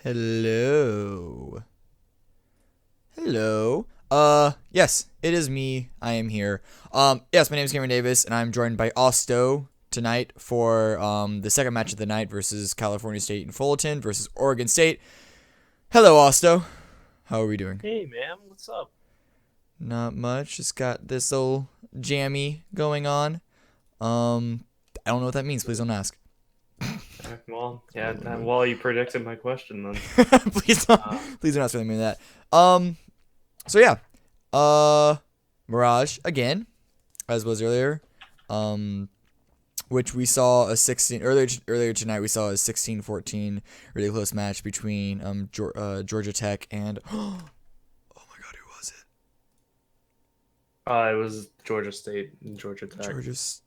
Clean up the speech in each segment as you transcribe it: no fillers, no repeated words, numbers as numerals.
Hello. Yes, it is me. I am here. Yes, my name is Cameron Davis, and I'm joined by Osto tonight for the second match of the night versus California State and Fullerton versus Oregon State. Hello, Osto. How are we doing? Hey, man. What's up? Not much. Just got this old jammy going on. I don't know what that means. Please don't ask. Well, yeah. Well, you predicted my question then. Please don't ask me that. So yeah, Mirage again, as was earlier, which we saw a 16 earlier tonight. We saw a 16-14 really close match between Georgia Tech and oh my God, who was it? It was Georgia State and Georgia Tech. Yes,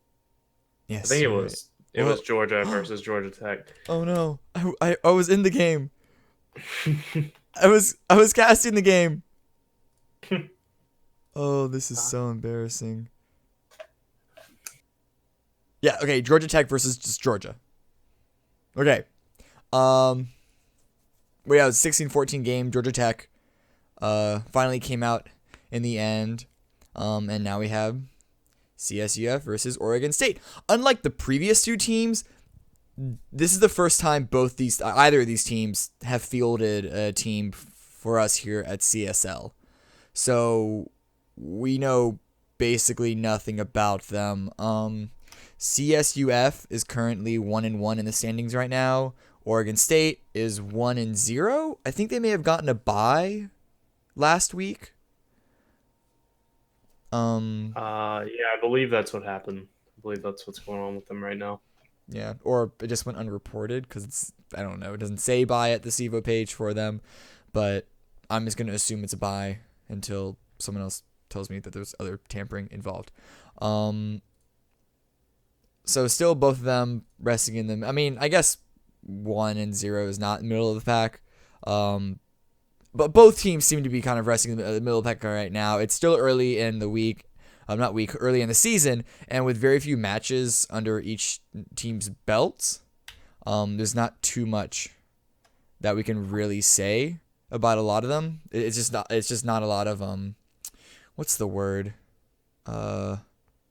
I think it was. It was Georgia versus Georgia Tech. Oh no, I was in the game. I was casting the game. Oh, this is so embarrassing. Yeah, okay, Georgia Tech versus just Georgia. Okay. We have a 16-14 game. Georgia Tech finally came out in the end. And now we have CSUF versus Oregon State. Unlike the previous two teams, this is the first time either of these teams have fielded a team for us here at CSL. So we know basically nothing about them. CSUF is currently 1-1 in the standings right now. Oregon State is 1-0. I think they may have gotten a bye last week. Yeah, I believe that's what happened. I believe that's what's going on with them right now. Yeah, or it just went unreported because I don't know. It doesn't say bye at the CEVO page for them, but I'm just gonna assume it's a bye until someone else tells me that there's other tampering involved. So still both of them resting in them. I mean, I guess 1-0 is not middle of the pack. But both teams seem to be kind of resting in the middle of the pack right now. It's still early in the week. Early in the season, and with very few matches under each team's belts, there's not too much that we can really say about a lot of them. It's just not a lot of what's the word?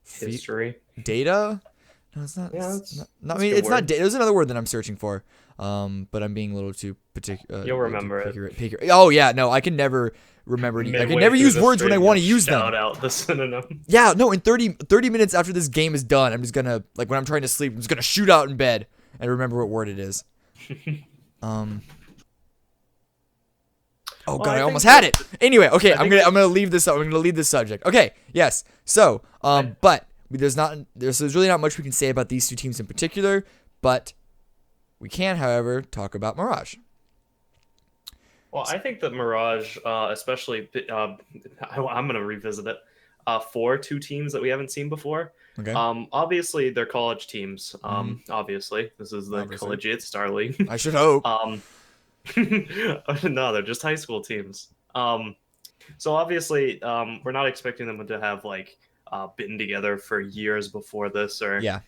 History. Data? No, it's not. Yeah, I mean, it's not data. There's another word that I'm searching for. But I'm being a little too particular. You'll remember it. Oh yeah, no, I can never remember. I can never use words when I want to use them. Shout out the synonym. Yeah, no. In 30 minutes after this game is done, I'm just gonna when I'm trying to sleep, I'm just gonna shoot out in bed and remember what word it is. Oh God, I almost had it. Anyway, okay, I'm gonna leave this. I'm gonna leave this subject. Okay, yes. So, but there's really not much we can say about these two teams in particular, but we can, however, talk about Mirage. Well, I think that Mirage, especially, I'm going to revisit it. for two teams that we haven't seen before. Okay. Obviously, they're college teams. Mm-hmm. Obviously, this is the Obviously. Collegiate Star League. I should hope. um, no, they're just high school teams. So obviously, we're not expecting them to have like been together for years before this, or Yeah.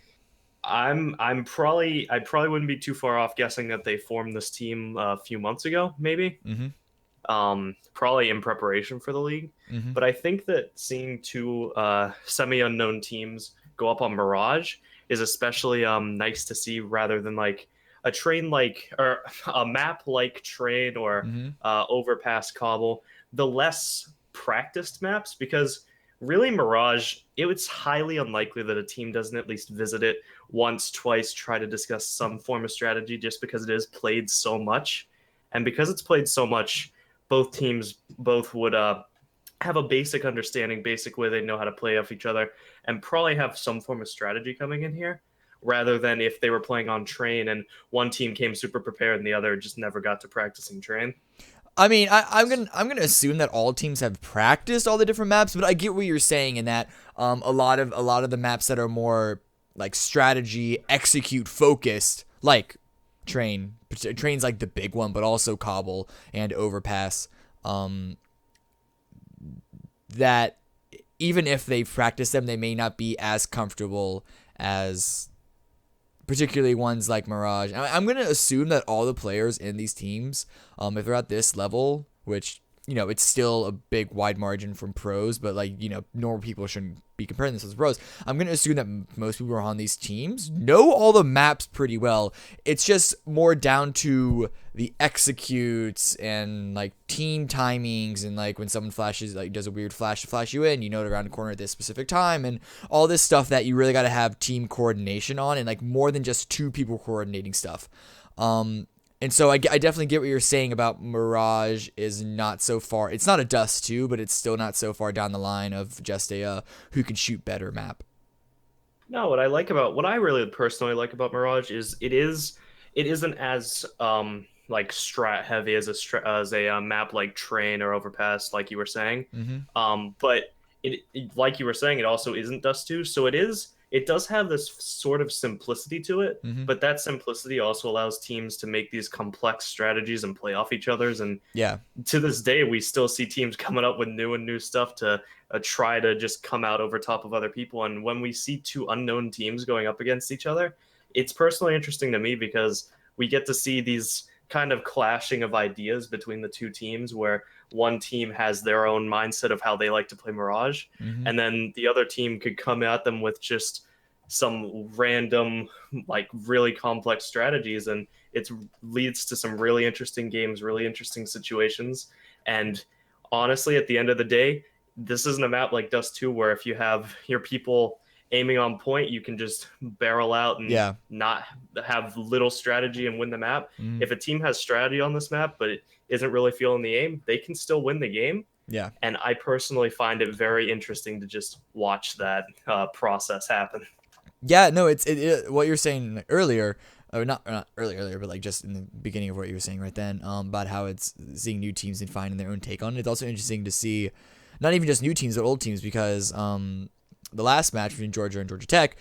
I probably wouldn't be too far off guessing that they formed this team a few months ago, maybe. Mm-hmm. Probably in preparation for the league. Mm-hmm. But I think that seeing two semi-unknown teams go up on Mirage is especially nice to see, rather than like a train like or a map like train or Mm-hmm. overpass cobble. The less practiced maps, because really Mirage, it's highly unlikely that a team doesn't at least visit it once, twice, try to discuss some form of strategy, just because it is played so much. And because it's played so much, both teams both would have a basic understanding, basic way they know how to play off each other, and probably have some form of strategy coming in here, rather than if they were playing on train and one team came super prepared and the other just never got to practicing train. I mean, I'm gonna assume that all teams have practiced all the different maps, but I get what you're saying in that a lot of the maps that are more like strategy execute focused, like train's like the big one, but also cobble and overpass. Um, that even if they practice them, they may not be as comfortable as particularly ones like Mirage. I'm going to assume that all the players in these teams, if they're at this level, which, it's still a big wide margin from pros, but like, normal people shouldn't be comparing this with pros. I'm going to assume that most people who are on these teams know all the maps pretty well. It's just more down to the executes and like team timings, and like when someone flashes, like does a weird flash to flash you in, to around the corner at this specific time, and all this stuff that you really got to have team coordination on, and like more than just two people coordinating stuff. And so I definitely get what you're saying about Mirage is not so far. It's not a Dust 2, but it's still not so far down the line of just a who can shoot better map. No, what I really personally like about Mirage is it isn't as like strat heavy as a map like Train or Overpass, like you were saying. Mm-hmm. But like you were saying, it also isn't Dust 2, so it does have this sort of simplicity to it, Mm-hmm. but that simplicity also allows teams to make these complex strategies and play off each other's. And Yeah. to this day, we still see teams coming up with new stuff to try to just come out over top of other people. And when we see two unknown teams going up against each other, it's personally interesting to me, because we get to see these kind of clashing of ideas between the two teams, where one team has their own mindset of how they like to play Mirage, Mm-hmm. and then the other team could come at them with just some random, like really complex strategies, and it leads to some really interesting games, really interesting situations. And honestly, at the end of the day, this isn't a map like Dust 2 where if you have your people aiming on point, you can just barrel out and Yeah. not have little strategy and win the map. Mm-hmm. If a team has strategy on this map but it isn't really feeling the aim, they can still win the game. Yeah. And I personally find it very interesting to just watch that process happen. Yeah, no, what you're saying earlier, or not earlier, but like just in the beginning of what you were saying right then, about how it's seeing new teams and finding their own take on it. It's also interesting to see, not even just new teams but old teams, because the last match between Georgia and Georgia Tech,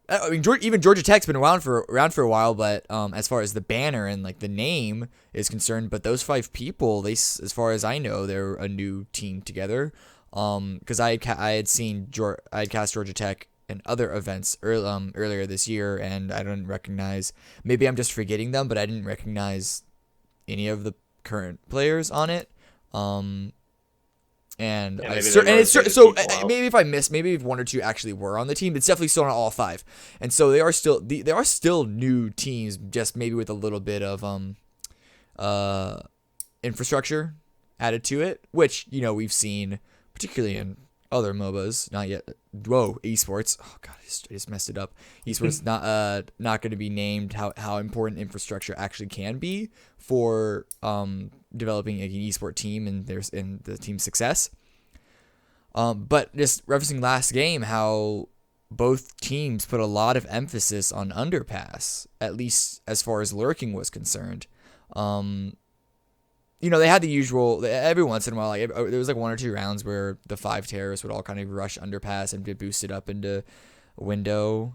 I mean, even Georgia Tech's been around for a while, but as far as the banner and like the name is concerned, but those five people, as far as I know, they're a new team together. Because I had cast Georgia Tech in other events earlier this year, and I don't recognize. Maybe I'm just forgetting them, but I didn't recognize any of the current players on it. And Yeah, I maybe and it's so people out. maybe if one or two actually were on the team, it's definitely still not all five. And so they are still new teams, just maybe with a little bit of infrastructure added to it, which we've seen particularly in other MOBAs. Not yet. Whoa, esports. Oh god, I just messed it up. Esports not going to be named how important infrastructure actually can be for developing an esport team and the team's success. But just referencing last game, how both teams put a lot of emphasis on underpass, at least as far as lurking was concerned. they had the usual every once in a while. Like there was like one or two rounds where the five terrorists would all kind of rush underpass and get boosted up into window.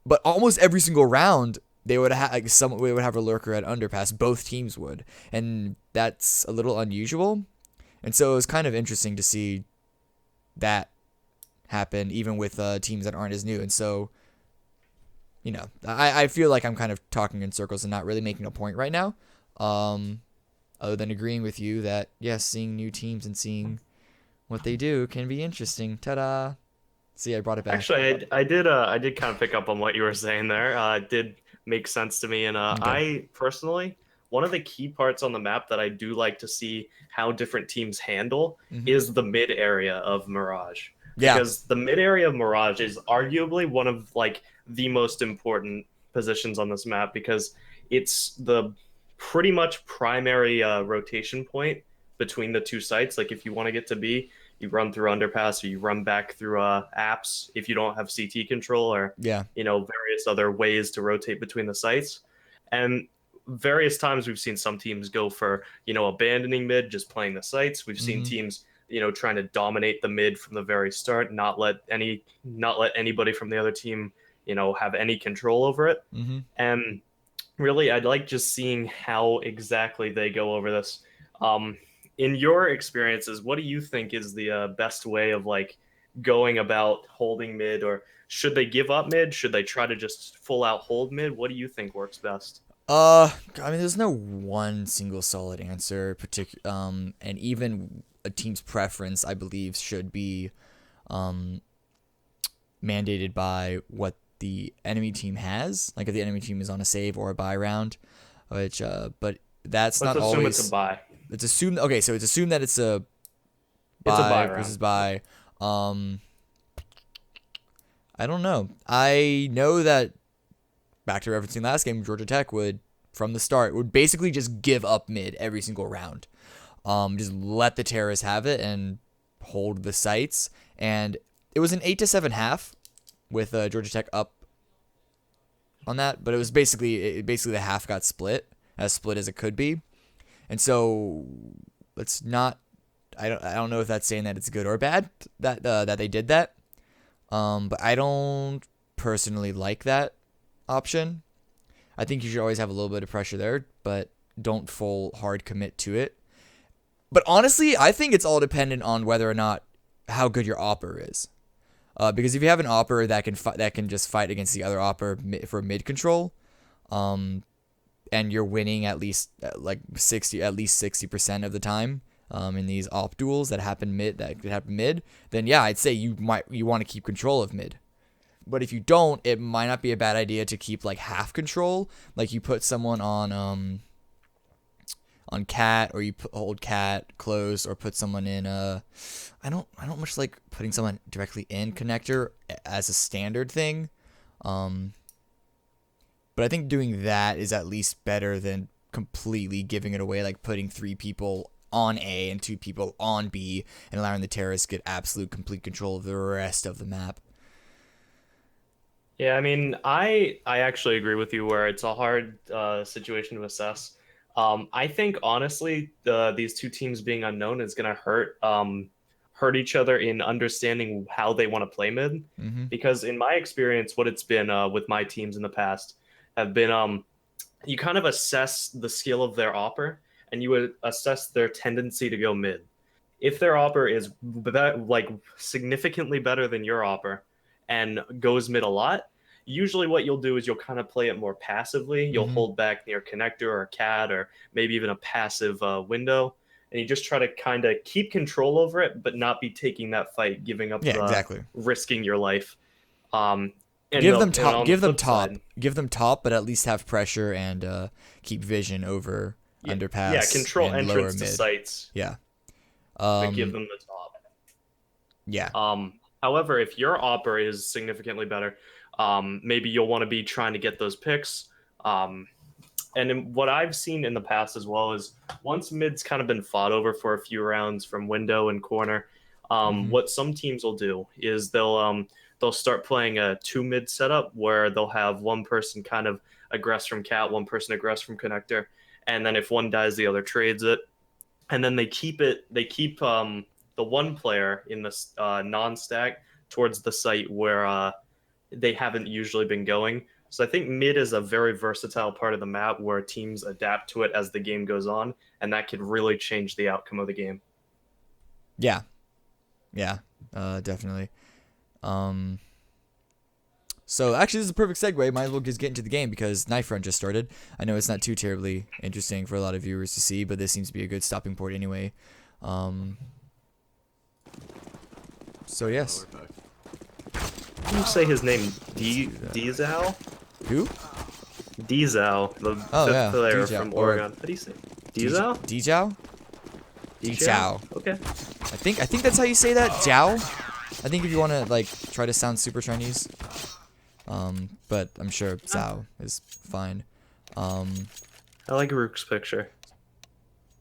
But almost every single round they would have like we would have a lurker at underpass. Both teams would, and that's a little unusual. And so it was kind of interesting to see that happen, even with teams that aren't as new. And so, I feel like I'm kind of talking in circles and not really making a point right now. Other than agreeing with you that, yes, seeing new teams and seeing what they do can be interesting. Ta-da! See, I brought it back. Actually, I did kind of pick up on what you were saying there. It did make sense to me, and Okay. I personally, one of the key parts on the map that I do like to see how different teams handle Mm-hmm. is the mid area of Mirage, Yeah. because the mid area of Mirage is arguably one of like the most important positions on this map because it's the pretty much primary rotation point between the two sites. Like if you want to get to B, you run through underpass or you run back through apps if you don't have CT control or Yeah. various other ways to rotate between the sites. And various times we've seen some teams go for abandoning mid, just playing the sites. We've seen Mm-hmm. teams trying to dominate the mid from the very start, not let anybody from the other team have any control over it. Mm-hmm. And really, I'd like just seeing how exactly they go over this. Um, in your experiences, what do you think is the best way of like going about holding mid, or should they give up mid? Should they try to just full out hold mid? What do you think works best? I mean, there's no one single solid answer. And even a team's preference, I believe, should be um mandated by what the enemy team has. Like if the enemy team is on a save or a buy round, but that's Let's not assume it's a always. buy. It's assumed. Okay, so it's assumed that it's a It's a buy buy versus round. buy. Um, I don't know. I know that back to referencing last game, Georgia Tech would from the start would basically just give up mid every single round. Just let the terrorists have it and hold the sites. And it was an 8-7 half with Georgia Tech up on that, but it was basically the half got as split as it could be. And so let's not. I don't know if that's saying that it's good or bad that they did that. But I don't personally like that option. I think you should always have a little bit of pressure there, but don't full hard commit to it. But honestly, I think it's all dependent on whether or not how good your opper is. Because if you have an opper that can just fight against the other opper for mid control, um, and you're winning like 60% of the time, in these op duels that could happen mid, then yeah, I'd say you want to keep control of mid. But if you don't, it might not be a bad idea to keep like half control. Like you put someone on cat, or hold cat close, or put someone in I don't much like putting someone directly in connector as a standard thing. Um but I think doing that is at least better than completely giving it away, like putting 3 people on A and 2 people on B and allowing the terrorists get absolute complete control of the rest of the map. Yeah, I mean, I actually agree with you where it's a hard situation to assess. I think honestly, these two teams being unknown is going to hurt each other in understanding how they want to play mid. Mhm. Because in my experience, what it's been with my teams in the past have been you kind of assess the skill of their opper and you would assess their tendency to go mid. If their opper is like significantly better than your opper and goes mid a lot, usually what you'll do is you'll kind of play it more passively. You'll Mhm. hold back near connector or cat or maybe even a passive window, and you just try to kind of keep control over it, but not be taking that fight, giving up Yeah, the exactly. risking your life. Um, and Give the them and top. on the Give them flip top. side, Give them top, but at least have pressure and keep vision over yeah, yeah, underpass control and lower entrance to mid. sites, Yeah. but give Um. them the top. Yeah. However, if your opera is significantly better, maybe you'll want to be trying to get those picks. And what I've seen in the past as well is once mid's kind of been fought over for a few rounds from window and corner, Mhm. what some teams will do is they'll start playing a 2 mid setup where they'll have one person kind of aggress from cat, one person aggress from connector, and then if one dies, the other trades it, and then they keep it. They keep the one player in the non-stack towards the site where they haven't usually been going. So I think mid is a very versatile part of the map where teams adapt to it as the game goes on, and that could really change the outcome of the game. Yeah. Yeah. Definitely. So actually, this is a perfect segue. Might as well just get into the game because Knife Run just started. I know it's not too terribly interesting for a lot of viewers to see, but this seems to be a good stopping point anyway. So yes. How do you say his name? Dizal? Who? Dizal, the fifth player from Oregon. How do you say? Dizal? Dizal? Dizal. Okay. I think that's how you say that. Jiao. I think if you want to like try to sound super Chinese. But I'm sure Zhao is fine. I like Rook's picture.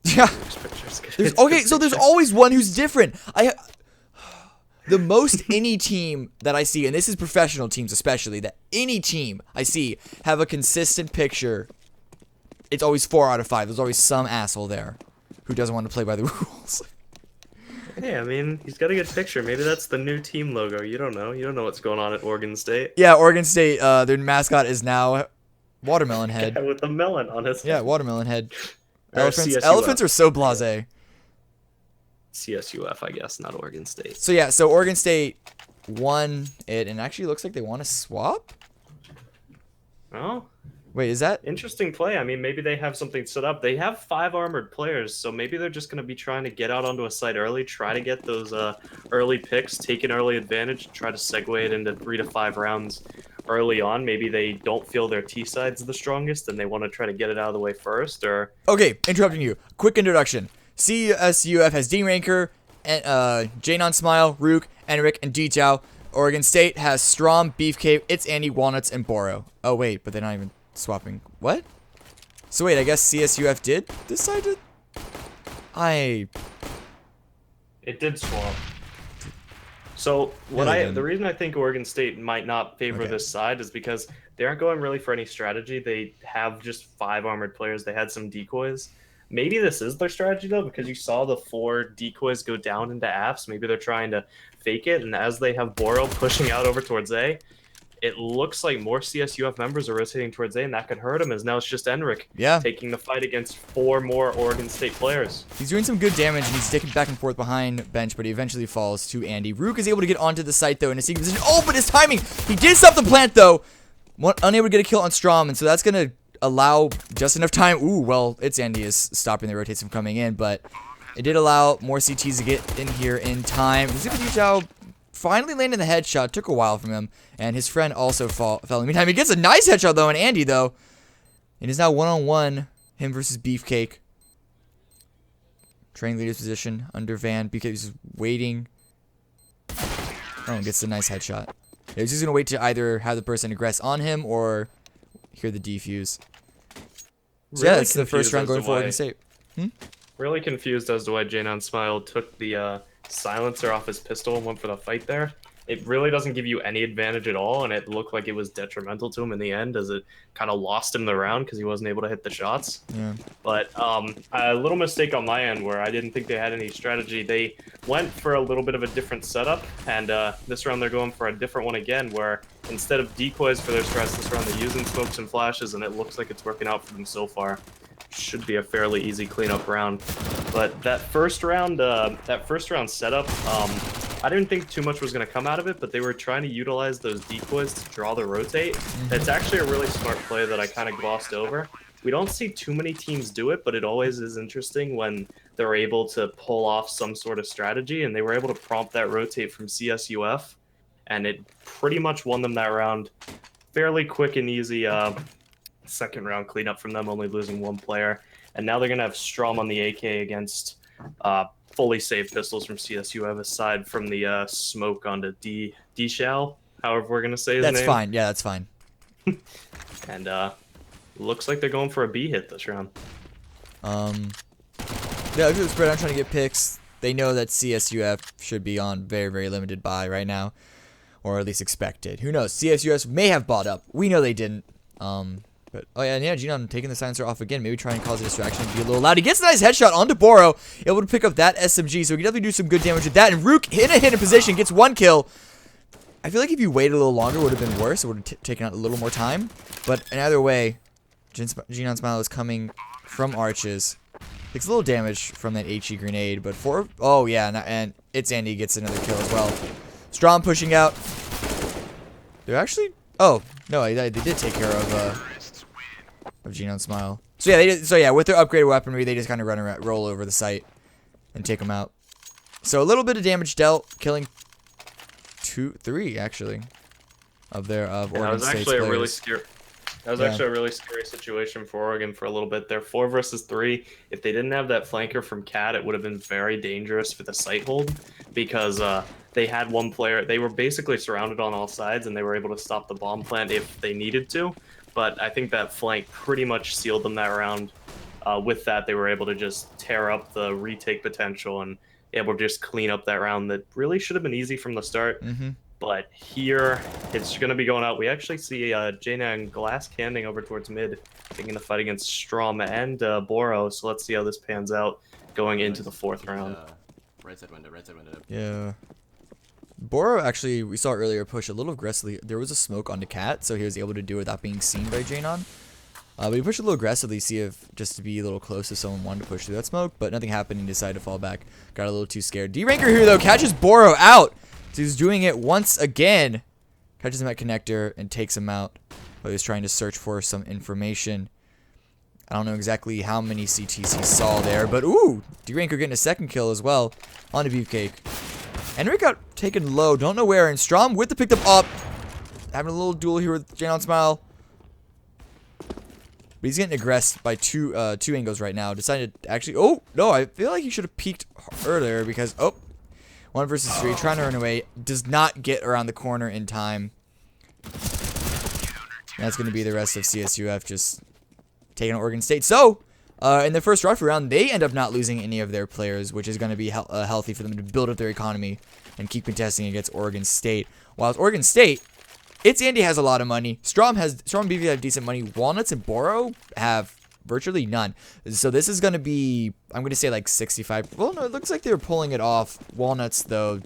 Yeah. Rook's picture's good. There's always one who's different. The most any team that I see, and this is professional teams especially, that any team I see have a consistent picture. It's always 4 out of 5. There's always some asshole there who doesn't want to play by the rules. Hey, I mean, he's got a good picture. Maybe that's the new team logo. You don't know. You don't know what's going on at Oregon State. Yeah, Oregon State, their mascot is now Watermelon Head. Yeah, with the melon on his head. Yeah, Watermelon Head. CSUF. Elephants are so blasé. CSUF, I guess, not Oregon State. So yeah, so Oregon State won it, and actually looks like they want to swap. Oh, wait, is that interesting play? I mean, maybe they have something set up. They have 5 armored players, so maybe they're just going to be trying to get out onto a site early, try to get those early picks, take an early advantage, try to segue it into 3 to 5 rounds early on. Maybe they don't feel their T side's the strongest, and they want to try to get it out of the way first. Or okay, interrupting you. Quick introduction. CSUF has D Ranker, Janon Smile, Rook, Enric, and D-Chow. Oregon State has Strom, Beefcake, It's Andy, Walnuts, and Boro. Oh wait, but they're not even swapping. What? So wait, I guess CSUF did decide to... It did swap. So the reason I think Oregon State might not favor this side is because they aren't going really for any strategy. They have just 5 armored players. They had some decoys. Maybe this is their strategy though, because you saw the 4 decoys go down into apps. Maybe they're trying to fake it, and as they have Boro pushing out over towards A, it looks like more CSUF members are rotating towards A, and that could hurt him, as now it's just Enric taking the fight against 4 more Oregon State players. He's doing some good damage, and he's sticking back and forth behind bench, but he eventually falls to Andy. Rook is able to get onto the site, though, in a secret position. Oh, but his timing! He did stop the plant, though! Unable to get a kill on Strom, and so that's going to allow just enough time. Ooh, well, It's Andy is stopping the rotates from coming in, but it did allow more CTs to get in here in time. Zipper finally landed the headshot. Took a while from him, and his friend also fell in the meantime. He gets a nice headshot, though, on Andy, though. It is now one-on-one, him versus Beefcake. Training leader's position under Van. Beefcake is waiting. Oh, gets a nice headshot. Yeah, he's just going to wait to either have the person aggress on him or hear the defuse. So yeah, it's the first round going for Oregon State. Really confused as to why Janon Smile took the silencer off his pistol and went for the fight there. It really doesn't give you any advantage at all, and it looked like it was detrimental to him in the end, as it kind of lost him the round because he wasn't able to hit the shots. Yeah. But a little mistake on my end where I didn't think they had any strategy. They went for a little bit of a different setup, and this round they're going for a different one again, where instead of decoys for their strats this round, they're using smokes and flashes, and it looks like it's working out for them so far. Should be a fairly easy cleanup round. But that first round setup, I didn't think too much was going to come out of it, but they were trying to utilize those decoys to draw the rotate. It's actually a really smart play that I kind of glossed over. We don't see too many teams do it, but it always is interesting when they're able to pull off some sort of strategy, and they were able to prompt that rotate from CSUF, and it pretty much won them that round. Fairly quick and easy second round cleanup from them, only losing 1 player. And now they're going to have Strom on the AK against fully saved pistols from CSU, aside from the smoke onto D-Shall, however we're going to say his name. That's fine. Yeah, that's fine. And looks like they're going for a B hit this round. Yeah, look at the spread. I'm trying to get picks. They know that CSUF should be on very, very limited buy right now, or at least expected. Who knows? CSUF may have bought up. We know they didn't. But, oh yeah, and yeah, Genon taking the silencer off again. Maybe try and cause a distraction and be a little loud. He gets a nice headshot onto Boro, able to pick up that SMG, so he can definitely do some good damage with that. And Rook in a hidden position, gets 1 kill. I feel like if you waited a little longer, it would have been worse. It would have taken out a little more time. But in either way, Genon Smile is coming from arches. Takes a little damage from that HE grenade, but oh yeah, and it's Andy gets another kill as well. Strom pushing out. They're actually, oh no, they did take care of Genon Smile. So yeah, with their upgraded weaponry, they just kind of roll over the site and take them out. So a little bit of damage dealt, killing 3 actually of Oregon State's players. That was actually a really scary situation for Oregon for a little bit there. 4 versus 3. If they didn't have that flanker from Cat, it would have been very dangerous for the site hold because they had one player. They were basically surrounded on all sides, and they were able to stop the bomb plant if they needed to. But I think that flank pretty much sealed them that round. With that, they were able to just tear up the retake potential and able to just clean up that round that really should have been easy from the start. But here, it's going to be going out. We actually see Jaina and Glass canning over towards mid, taking the fight against Strom and Boro. So let's see how this pans out going into the 4th round. Right side window. Yeah. Boro actually, we saw earlier, push a little aggressively. There was a smoke on the Cat, so he was able to do it without being seen by Janon. But he pushed a little aggressively, just to be a little close if someone wanted to push through that smoke, but nothing happened. He decided to fall back. Got a little too scared. D-Ranker here, though, catches Boro out. So he's doing it once again. Catches him at connector and takes him out. But he's trying to search for some information. I don't know exactly how many CTs he saw there, but ooh, D-Ranker getting a 2nd kill as well on the Beefcake. Henrik got taken low, don't know where, and Strom with the pick them up. Having a little duel here with Janon Smile. But he's getting aggressed by two angles right now. Decided to actually, oh, no, I feel like he should have peeked earlier because, 1 versus 3, trying to run away. Does not get around the corner in time. And that's going to be the rest of CSUF just taking Oregon State. So, in the first round, they end up not losing any of their players, which is going to be healthy for them to build up their economy and keep contesting against Oregon State. While Oregon State, it's Andy has a lot of money. Strom BV have decent money. Walnuts and Boro have virtually none. So this is going to be, I'm going to say like 65. Well, no, it looks like they were pulling it off. Walnuts, though,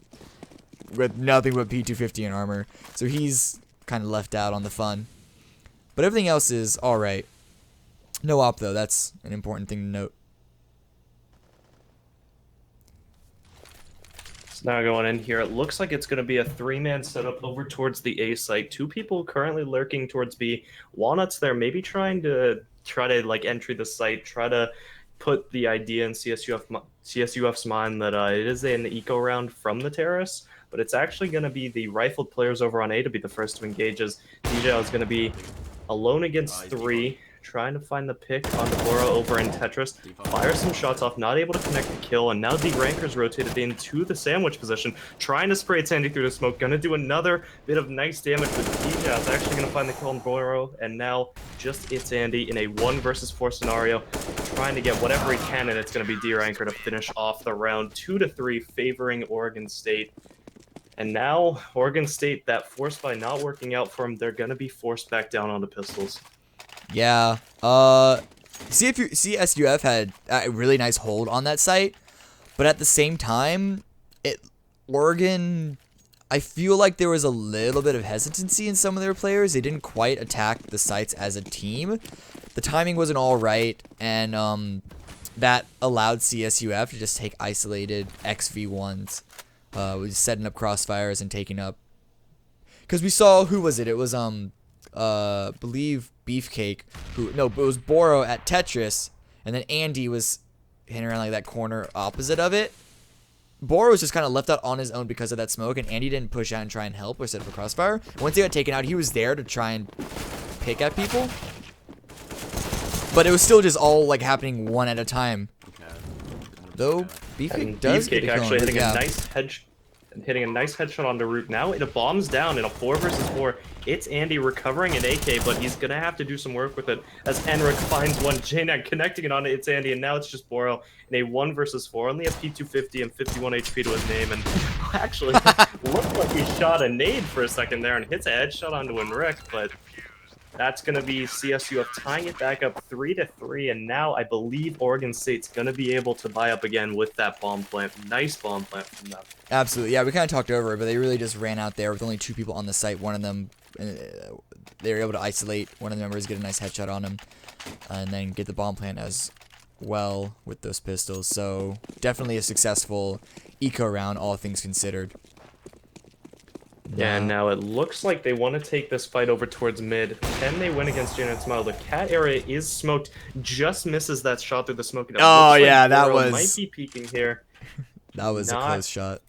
with nothing but P250 and armor. So he's kind of left out on the fun. But everything else is all right. No op, though. That's an important thing to note. So now going in here, it looks like it's going to be a 3-man setup over towards the A site. 2 people currently lurking towards B. Walnuts there, maybe trying to like entry the site, try to put the idea in CSUF's mind that it is an eco round from the terrorists, but it's actually going to be the rifled players over on A to be the first to engage, as DJ is going to be alone against 3, trying to find the pick on the Boro over in Tetris, fires some shots off, not able to connect the kill, and now D-Ranker's rotated into the sandwich position, trying to spray Tandy through the smoke, gonna do another bit of nice damage with DJ. Is actually gonna find the kill on Boro, and now just it's Andy in a 1 versus 4 scenario, trying to get whatever he can, and it's gonna be D-Ranker to finish off the round 2-3, favoring Oregon State. And now, Oregon State, that force by not working out for them, they're gonna be forced back down onto pistols. Yeah. CSUF had a really nice hold on that site, but at the same time, Oregon, I feel like there was a little bit of hesitancy in some of their players. They didn't quite attack the sites as a team. The timing wasn't all right, and that allowed CSUF to just take isolated XV1s, with setting up crossfires and taking up. Because we saw, who was it? It was believe Beefcake, it was Boro at Tetris, and then Andy was hitting around like that corner opposite of it. Boro was just kind of left out on his own because of that smoke, and Andy didn't push out and try and help or set up a crossfire. Once he got taken out, he was there to try and pick at people, but it was still just all like happening one at a time. Though Beefcake does get a actually hitting a nice headshot onto Root. Now it bombs down in a 4 versus 4. It's Andy recovering an AK, but he's gonna have to do some work with it as Henrik finds one. Jaina connecting it onto It's Andy, and now it's just Boro in a 1 versus 4. Only a P250 and 51 HP to his name, and actually looked like he shot a nade for a second there and hits a headshot onto Henrik, but That's going to be CSUF tying it back up 3-3, and now I believe Oregon State's going to be able to buy up again with that bomb plant. Nice bomb plant from them. Absolutely. Yeah, we kind of talked over it, but they really just ran out there with only 2 people on the site. One of them, they were able to isolate one of the members, get a nice headshot on him, and then get the bomb plant as well with those pistols. So definitely a successful eco round, all things considered. Yeah, and now it looks like they want to take this fight over towards mid. Can they win against Jana and Smile? The cat area is smoked. Just misses that shot through the smoke. And oh, yeah, like that Burrow was... might be peeking here. That was a close shot.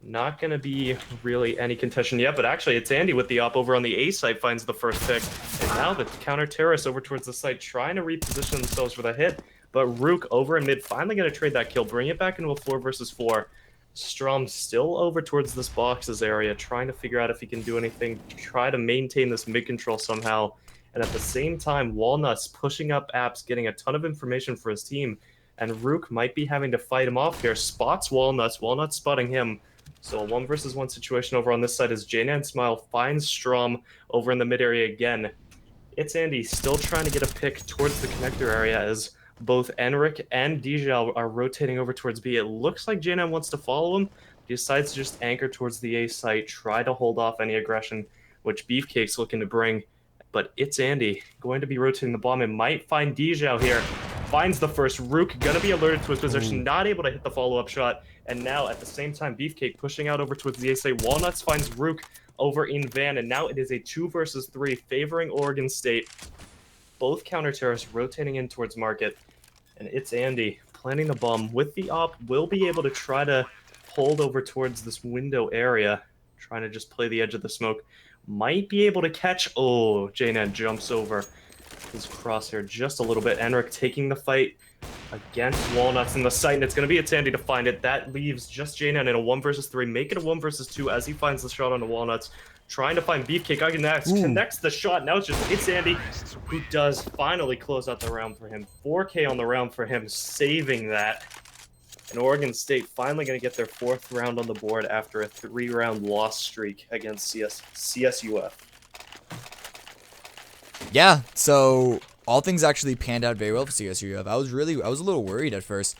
Not going to be really any contention yet, but actually it's Andy with the op over on the A site finds the first pick. And now the counter-terrorists over towards the site trying to reposition themselves for the hit. But Rook over in mid finally going to trade that kill, bring it back into a 4 versus 4. Strom still over towards this boxes area, trying to figure out if he can do anything to try to maintain this mid control somehow. And at the same time, Walnuts pushing up apps, getting a ton of information for his team. And Rook might be having to fight him off here. Spots Walnuts, Walnuts spotting him. So a 1 versus 1 situation over on this side as Jana and Smile finds Strom over in the mid area again. It's Andy still trying to get a pick towards the connector area as both Enric and Dijal are rotating over towards B. It looks like Jana wants to follow him. He decides to just anchor towards the A site, try to hold off any aggression, which Beefcake's looking to bring. But it's Andy going to be rotating the bomb and might find Dijal here. Finds the first. Rook going to be alerted to his position, not able to hit the follow-up shot. And now at the same time, Beefcake pushing out over towards the A site. Walnuts finds Rook over in Van, and now it is a 2 versus 3 favoring Oregon State. Both counter-terrorists rotating in towards Market. And it's Andy planting the bomb with the op. Will be able to try to hold over towards this window area. Trying to just play the edge of the smoke. Might be able to catch. Oh, Jana jumps over his crosshair just a little bit. Enric taking the fight against Walnuts in the site. And it's going to be it's Andy to find it. That leaves just Jana in a 1 versus 3. Make it a 1 versus 2 as he finds the shot on the Walnuts. Trying to find Beefcake. Connects the shot. Now it's Andy who does finally close out the round for him. 4K on the round for him, saving that. And Oregon State finally going to get their 4th round on the board after a 3-round loss streak against CSUF. Yeah, so all things actually panned out very well for CSUF. I was a little worried at first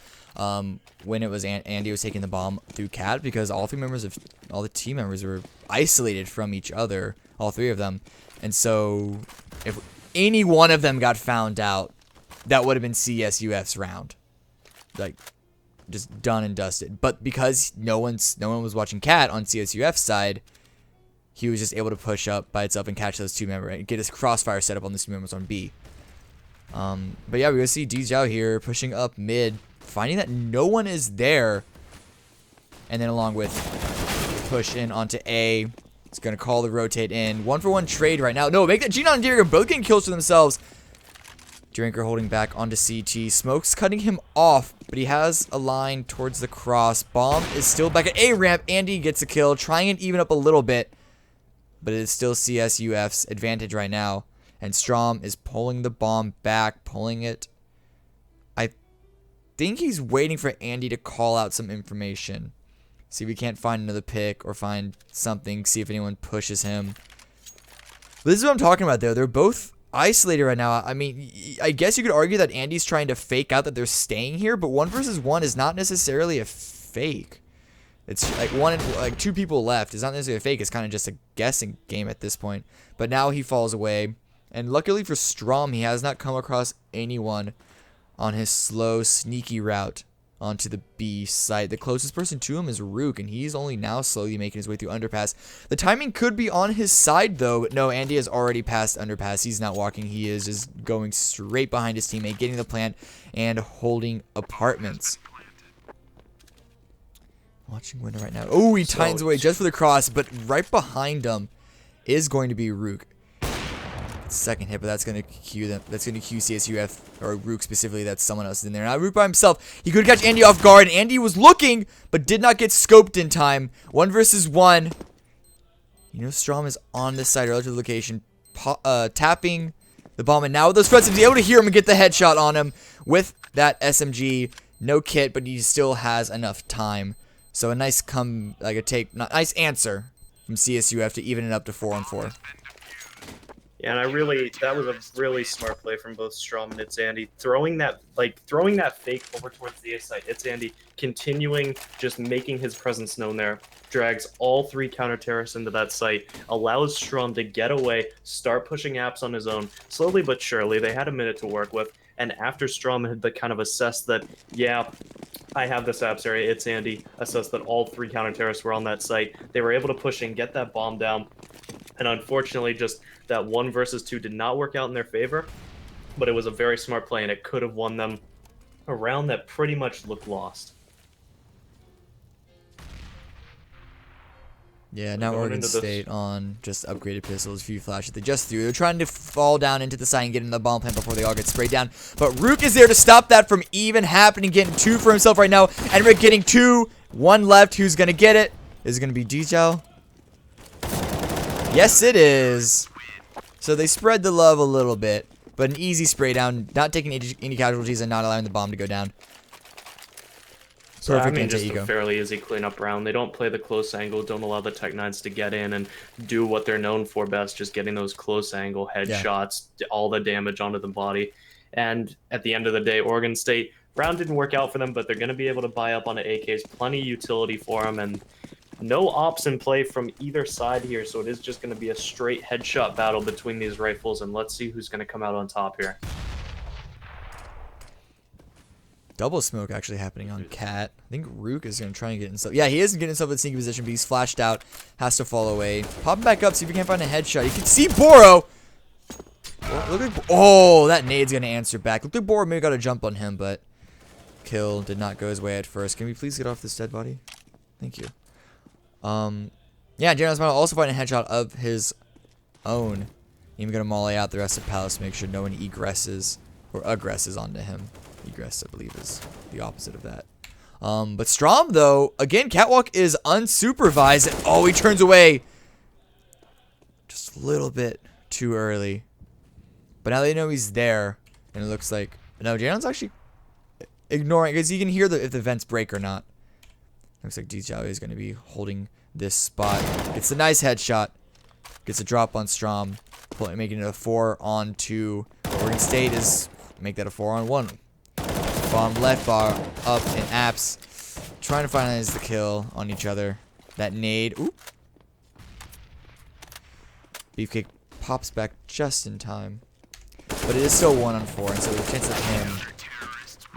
when it was Andy was taking the bomb through Cat because all the team members were isolated from each other, all 3 of them. And so if any one of them got found out, that would have been CSUF's round. Like, just done and dusted. But because no one was watching Cat on CSUF's side, he was just able to push up by itself and catch those 2 members and get his crossfire set up on the 2 members on B. But yeah, we're going to see Dijal here pushing up mid, finding that no one is there. And then along with push in onto A, it's going to call the rotate in. 1-for-1 trade right now. No, make that Gina and Diringer both getting kills for themselves. Drinker holding back onto CT. Smoke's cutting him off, but he has a line towards the cross. Bomb is still back at A ramp. Andy gets a kill, trying and even up a little bit. But it is still CSUF's advantage right now. And Strom is pulling the bomb back, pulling it. I think he's waiting for Andy to call out some information. See if we can't find another pick or find something. See if anyone pushes him. This is what I'm talking about, though. They're both isolated right now. I mean, I guess you could argue that Andy's trying to fake out that they're staying here, but 1 versus 1 is not necessarily a fake. It's like 2 people left. It's not necessarily a fake. It's kind of just a guessing game at this point. But now he falls away. And luckily for Strom, he has not come across anyone on his slow, sneaky route onto the B site. The closest person to him is Rook, and he's only now slowly making his way through underpass. The timing could be on his side, though. But no, Andy has already passed underpass. He's not walking. He is just going straight behind his teammate, getting the plant, and holding apartments. Watching window right now. Oh, he tines away just for the cross, but right behind him is going to be Rook. Second hit, but that's going to cue them. That's going to cue CSUF, or Rook specifically, that someone else is in there. Now, Rook by himself, he could catch Andy off guard. Andy was looking, but did not get scoped in time. 1 versus 1. You know, Strom is on this side, relative location, tapping the bomb. And now with those threats, he's able to hear him and get the headshot on him with that SMG. No kit, but he still has enough time. So a nice nice answer from CSUF to even it up to 4-on-4. Yeah, and that was a really smart play from both Strom and It's Andy. Throwing that fake over towards the A site. It's Andy continuing just making his presence known there. Drags all three counter terrorists into that site, allows Strom to get away, start pushing apps on his own. Slowly but surely, they had a minute to work with, and after Strom had kind of assessed that, yeah, I have this apps area, It's Andy, assessed that all three counter terrorists were on that site. They were able to push in, get that bomb down, and unfortunately, just that 1 versus 2 did not work out in their favor, but it was a very smart play, and it could have won them a round that pretty much looked lost. Yeah, now Oregon State on just upgraded pistols, a few flashes they just threw. They're trying to fall down into the site and get in the bomb plant before they all get sprayed down. But Rook is there to stop that from even happening, getting 2 for himself right now. And we're getting 2, 1 left. Who's going to get it? Is it going to be Dijal? Yes, it is. So they spread the love a little bit, but an easy spray down, not taking any casualties and not allowing the bomb to go down. So, I mean, just a fairly easy cleanup round. They don't play the close angle, don't allow the Tech-9s to get in and do what they're known for best, just getting those close angle headshots, all the damage onto the body. And at the end of the day, Oregon State, round didn't work out for them, but they're going to be able to buy up on the AKs, plenty of utility for them, and no ops in play from either side here, so it is just going to be a straight headshot battle between these rifles, and let's see who's going to come out on top here. Double smoke actually happening on Cat. I think Rook is going to try and get himself. Yeah, he is getting himself in a sneaky position, but he's flashed out. Has to fall away. Popping back up, see if he can find a headshot. You can see Boro. Oh, that nade's going to answer back. Look like Boro may have got a jump on him, but kill did not go his way at first. Can we please get off this dead body? Thank you. Yeah, Jalen Smile also find a headshot of his own. Even going to molly out the rest of Palace to make sure no one egresses or aggresses onto him. Egress, I believe, is the opposite of that. But Strom, though, again, Catwalk is unsupervised. And, oh, he turns away. Just a little bit too early. But now they know he's there. And it looks like... No, Jalen's actually ignoring... Because he can hear if the vents break or not. Looks like DJ is going to be holding this spot. Gets a nice headshot. Gets a drop on Strom. Making it a 4-on-2. Oregon State is... Make that a 4-on-1. Bomb left, bar up, and apps trying to finalize the kill on each other. That nade, oop. Beefcake pops back just in time, but it is still 1-on-4, and so the chance of him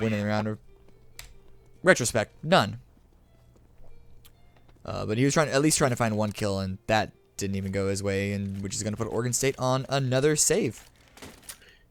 winning the round, retrospect, none. But he was at least trying to find 1 kill, and that didn't even go his way, and which is going to put Oregon State on another save.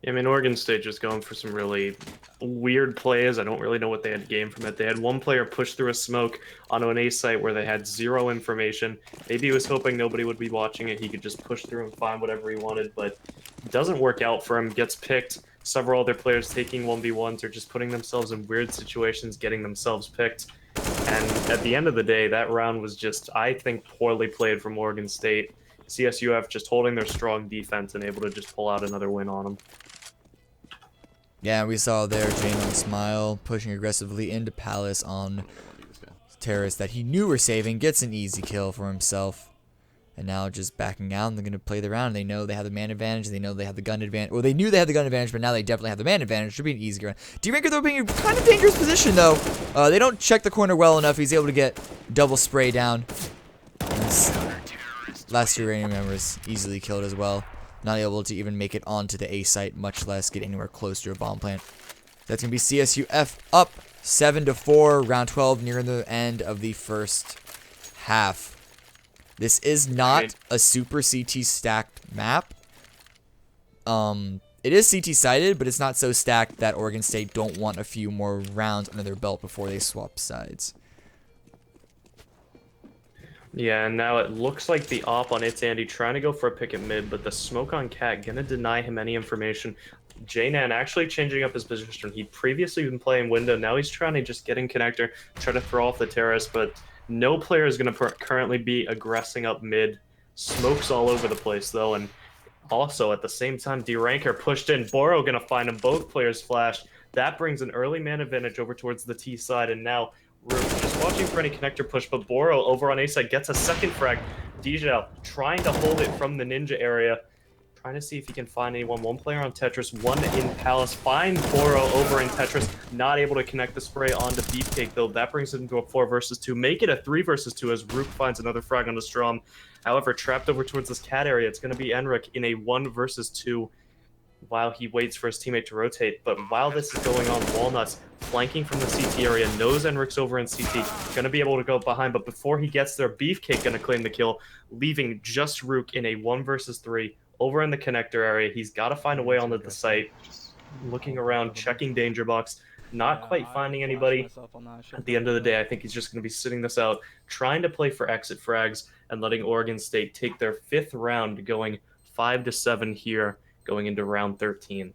I mean, Oregon State just going for some really weird plays. I don't really know what they had gained from it. They had one player push through a smoke onto an A site where they had 0 information. Maybe he was hoping nobody would be watching it. He could just push through and find whatever he wanted, but it doesn't work out for him. Gets picked. Several other players taking 1v1s or just putting themselves in weird situations, getting themselves picked. And at the end of the day, that round was just, I think, poorly played from Oregon State. CSUF just holding their strong defense and able to just pull out another win on them. Yeah, we saw there Jalen Smile pushing aggressively into Palace on terrorists that he knew were saving. Gets an easy kill for himself. And now just backing out, and they're going to play the round. They know they have the man advantage. They know they have the gun advantage. Well, they knew they had the gun advantage, but now they definitely have the man advantage. Should be an easy round. D-Ranker, though, being in a kind of dangerous position, though. They don't check the corner well enough. He's able to get double spray down. Last uranium member is easily killed as well. Not able to even make it onto the A site, much less get anywhere close to a bomb plant. That's going to be CSUF up 7-4, round 12, near the end of the first half. This is not a super CT stacked map. It is CT sided, but it's not so stacked that Oregon State don't want a few more rounds under their belt before they swap sides. Yeah, and now it looks like the op on It's Andy trying to go for a pick at mid, but the smoke on Cat gonna deny him any information. J-Nan actually changing up his position. He'd previously been playing window, now he's trying to just get in connector, try to throw off the terrorist, but no player is gonna currently be aggressing up mid. Smoke's all over the place though, and also at the same time, D-Ranker pushed in. Boro gonna find him, both players flashed. That brings an early man advantage over towards the T side, and now we're just watching for any connector push, but Boro over on A side gets a second frag. Dijal trying to hold it from the ninja area. trying to see if he can find anyone. One player on Tetris, one in Palace. Find Boro over in Tetris. Not able to connect the spray onto Beefcake, though. That brings it into a 4 versus 2. Make it a 3 versus 2 as Rook finds another frag on the Strom. However, trapped over towards this cat area, it's going to be Enric in a 1 versus 2 while he waits for his teammate to rotate. But while this is going on, Walnuts flanking from the CT area, knows Enric's over in CT, going to be able to go behind, but before he gets there, Beefcake going to claim the kill, leaving just Rook in a 1 versus 3 over in the connector area. He's got to find a way onto the site, looking around, checking danger box, not quite finding anybody. At the end of the day, I think he's just going to be sitting this out, trying to play for exit frags and letting Oregon State take their 5th round, going 5-7 here, going into round 13.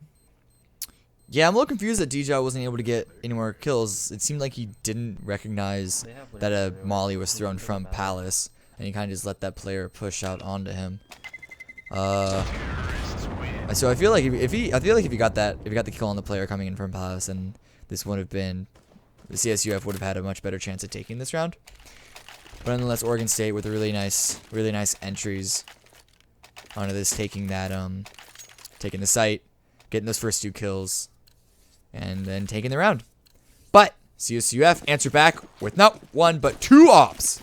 Yeah, I'm a little confused that DJ wasn't able to get any more kills. It seemed like he didn't recognize that a molly was thrown from Palace, and he kind of just let that player push out onto him. So I feel like if he got the kill on the player coming in from Palace, then this would have been, the CSUF would have had a much better chance at taking this round. But nonetheless, Oregon State with really nice entries onto this, taking the site, getting those first 2 kills, and then taking the round. But CSUF answer back with not 1 but 2 ops.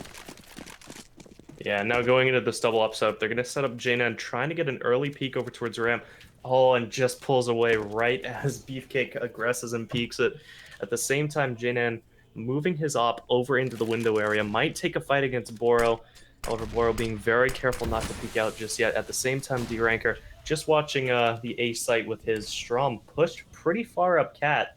Yeah, now going into this double up setup, they're going to set up J9, trying to get an early peek over towards ramp. Oh, and just pulls away right as Beefcake aggresses and peeks it. At the same time, J9 moving his op over into the window area, might take a fight against Boro. However, Boro being very careful not to peek out just yet. At the same time, D-Ranker just watching the A site with his Strom pushed pretty far up cat.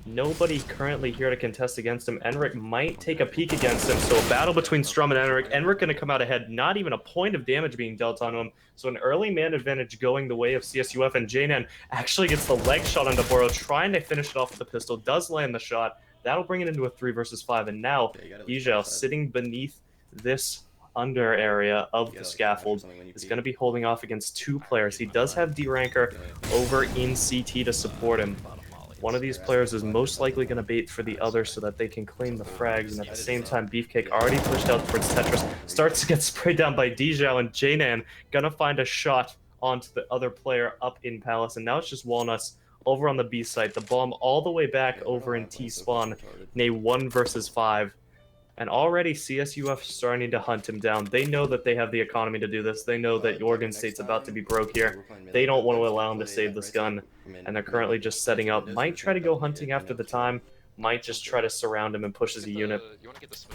Nobody currently here to contest against him. Enric might take a peek against him, so a battle between Strom and Enric. Enric going to come out ahead, not even a point of damage being dealt on him. So an early man advantage going the way of CSUF, and J9 actually gets the leg shot onto Boro, trying to finish it off with the pistol, does land the shot. That'll bring it into a 3 versus 5, and now Bijal sitting beneath this under area of the scaffold is going to be holding off against 2 players. He does have D-Ranker over in CT to support him. One of these players is most likely going to bait for the other so that they can claim the frags, and at the same time, Beefcake already pushed out towards Tetris, starts to get sprayed down by Dijao, and J-Nan going to find a shot onto the other player up in Palace, and now it's just Walnuts over on the B site. The bomb all the way back over in T-Spawn in a 1 versus 5. And already CSUF starting to hunt him down. They know that they have the economy to do this. They know that Oregon State's about to be broke here. They don't want to allow him to save this gun. And they're currently just setting up. Might try to go hunting after the time. Might just try to surround him and push as a unit.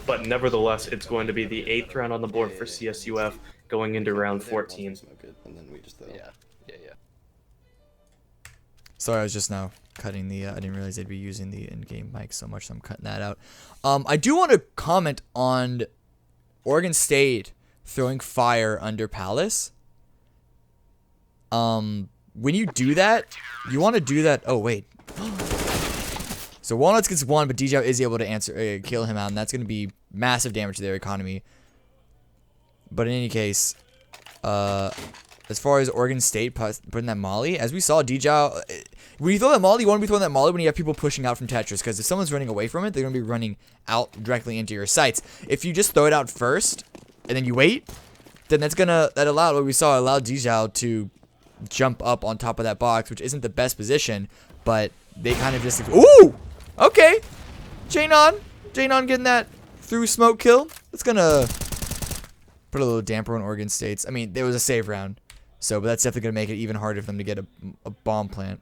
But nevertheless, it's going to be the 8th round on the board for CSUF going into round 14. Sorry, I was just now cutting the, I didn't realize they'd be using the in-game mic so much, so I'm cutting that out. I do want to comment on Oregon State throwing fire under Palace. When you do that, you want to do that, oh wait. So Walnuts gets 1, but DJ is able to kill him out, and that's going to be massive damage to their economy. But in any case, as far as Oregon State putting that molly, as we saw, DJ, when you throw that molly, you want to be throwing that molly when you have people pushing out from Tetris, because if someone's running away from it, they're going to be running out directly into your sights. If you just throw it out first, and then you wait, then that allowed DJ to jump up on top of that box, which isn't the best position, but they kind of just, ooh, okay, J-Non getting that through smoke kill. It's going to put a little damper on Oregon State's. I mean, there was a save round, but that's definitely going to make it even harder for them to get a bomb plant.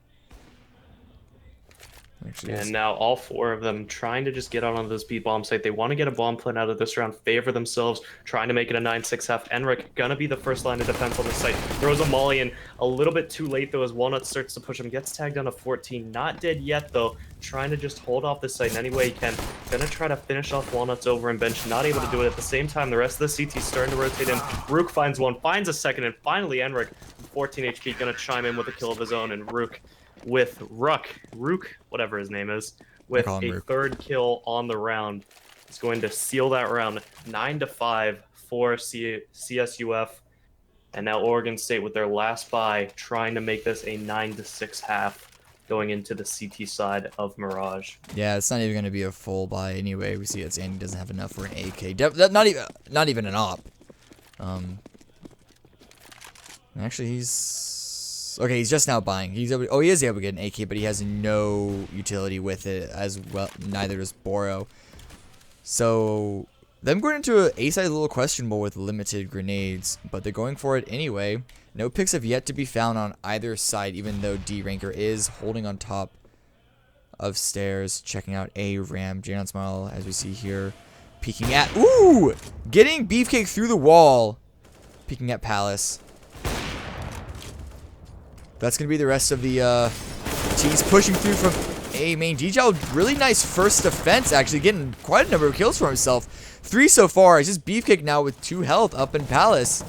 And now all 4 of them trying to just get out on the speed bomb site. They want to get a bomb plant out of this round, favor themselves, trying to make it a 9-6 half. Enric gonna be the first line of defense on the site. Throws a molly in a little bit too late though as Walnut starts to push him. Gets tagged down to 14. Not dead yet though. Trying to just hold off this site in any way he can. Gonna try to finish off Walnuts over and bench. Not able to do it at the same time. The rest of the CT starting to rotate in. Rook finds 1, finds a second, and finally Enric, 14 HP, gonna chime in with a kill of his own, and Rook with Rook, whatever his name is, with a Rook. 3rd kill on the round. It's going to seal that round 9-5 for CSUF. And now Oregon State with their last bye trying to make this a 9-6 half going into the CT side of Mirage. Yeah, it's not even going to be a full buy anyway. We see that Zandy doesn't have enough for an AK. Not even an op. Actually, he's okay. He's just now buying. He is able to get an AK, but he has no utility with it as well. Neither does Boro. So them going into an A side is a little questionable with limited grenades, but they're going for it anyway. No picks have yet to be found on either side, even though D Ranker is holding on top of stairs, checking out A ramp. Janon Smile, as we see here, peeking at getting Beefcake through the wall, peeking at Palace. That's gonna be the rest of the teams pushing through from A main. DJL, really nice first defense, actually getting quite a number of kills for himself. 3 so far. It's just Beefcake now with 2 health up in Palace.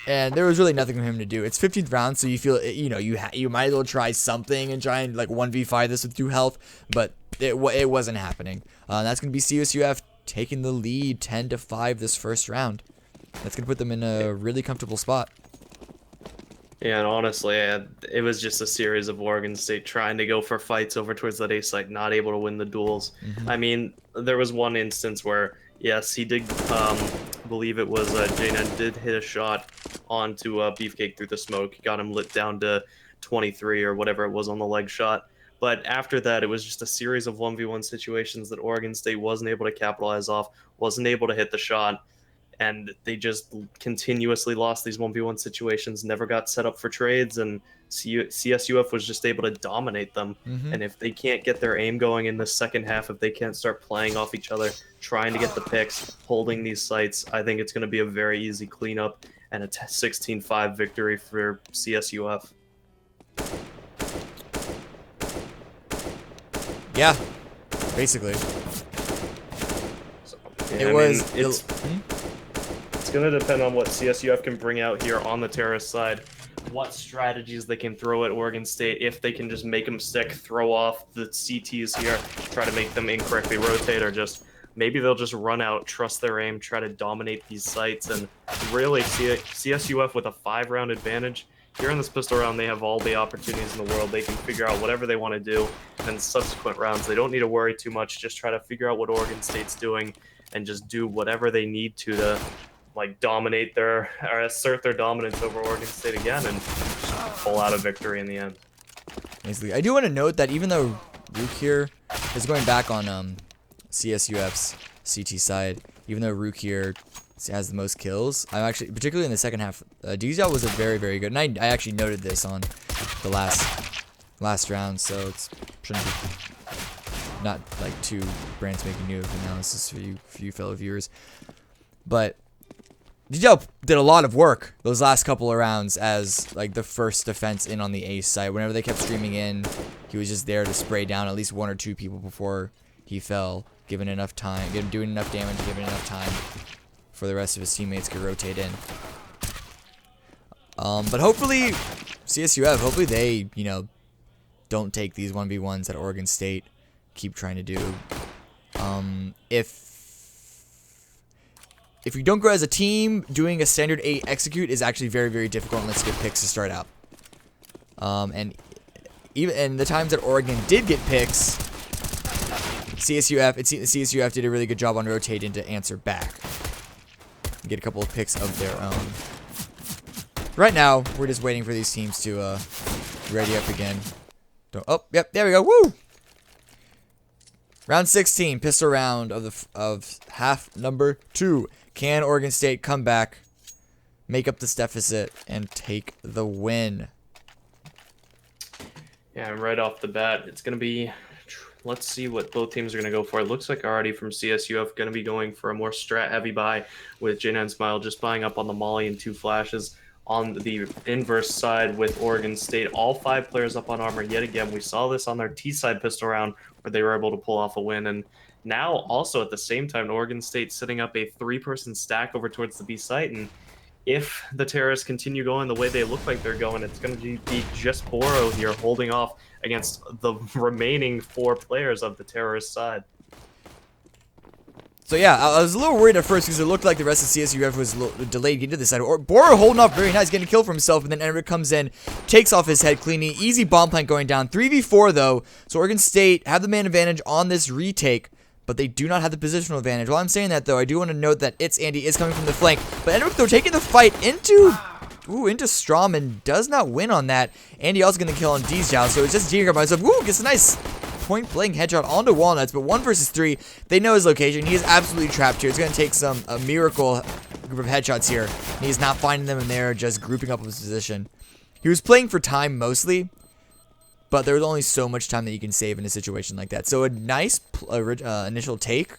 And there was really nothing for him to do. It's 15th round, so you feel, you might as well try something and try and like 1v5 this with 2 health, but it wasn't happening. That's going to be CSUF taking the lead 10-5 this first round. That's going to put them in a really comfortable spot. Yeah, and honestly, it was just a series of Oregon State trying to go for fights over towards that A site, not able to win the duels. I mean, there was one instance where, yes, he did, believe it was J9 did hit a shot onto Beefcake through the smoke, got him lit down to 23 or whatever it was on the leg shot. But after that, it was just a series of 1v1 situations that Oregon State wasn't able to capitalize off, wasn't able to hit the shot. And they just continuously lost these 1v1 situations, never got set up for trades, and CSUF was just able to dominate them. And if they can't get their aim going in the second half, if they can't start playing off each other, trying to get the picks, holding these sites, I think it's going to be a very easy cleanup and a 16-5 victory for CSUF. Yeah, basically. So, yeah, It's going to depend on what CSUF can bring out here on the terrorist side, what strategies they can throw at Oregon State, if they can just make them stick, throw off the CTs here, try to make them incorrectly rotate, or just maybe they'll just run out, trust their aim, try to dominate these sites, and really CSUF with a 5-round advantage. Here in this pistol round, they have all the opportunities in the world. They can figure out whatever they want to do, and subsequent rounds, they don't need to worry too much, just try to figure out what Oregon State's doing, and just do whatever they need to like dominate or assert their dominance over Oregon State again and pull out a victory in the end. Basically, I do want to note that even though Rook here is going back on CSUF's CT side, even though Rook here has the most kills, I'm actually, particularly in the second half, DZL was a very, very good, and I actually noted this on the last round, so it's shouldn't be not like too brand spanking new analysis for you fellow viewers, but DJL did a lot of work those last couple of rounds as like the first defense in on the ace side. Whenever they kept streaming in, he was just there to spray down at least 1 or 2 people before he fell, given enough time, doing enough damage, giving enough time for the rest of his teammates to rotate in. But hopefully CSUF, hopefully they, don't take these 1v1s that Oregon State keep trying to do. If you don't grow as a team, doing a standard 8 execute is actually very, very difficult unless you get picks to start out. And even in the times that Oregon did get picks, CSUF did a really good job on rotating to answer back. Get a couple of picks of their own. Right now, we're just waiting for these teams to ready up again. Yep, there we go. Woo! Round 16, pistol round of half number 2. Can Oregon State come back, make up this deficit, and take the win? Yeah, right off the bat, it's going to be, let's see what both teams are going to go for. It looks like already from CSUF going to be going for a more strat-heavy buy with J9 Smile just buying up on the molly and 2 flashes. On the inverse side with Oregon State, all 5 players up on armor yet again. We saw this on their T-side pistol round where they were able to pull off a win. And now also at the same time, Oregon State setting up a 3-person stack over towards the B site. And if the terrorists continue going the way they look like they're going, it's going to be just Boro here holding off against the remaining 4 players of the terrorist side. So yeah, I was a little worried at first because it looked like the rest of CSUF was delayed getting to this side. Boro holding up very nice, getting a kill for himself, and then Enric comes in, takes off his head cleaning. Easy bomb plant going down. 3v4 though, so Oregon State have the man advantage on this retake, but they do not have the positional advantage. While I'm saying that, though, I do want to note that It's Andy is coming from the flank, but Enric, though, taking the fight into Strom and does not win on that. Andy also going to kill on Djow, so it's just Giga by himself. Woo, gets a nice point-blank headshot onto Walnuts, but 1 versus 3, they know his location. He is absolutely trapped here. It's going to take a miracle group of headshots here. He is not finding them, and they're just grouping up his position. He was playing for time mostly, but there was only so much time that you can save in a situation like that. So a nice initial take,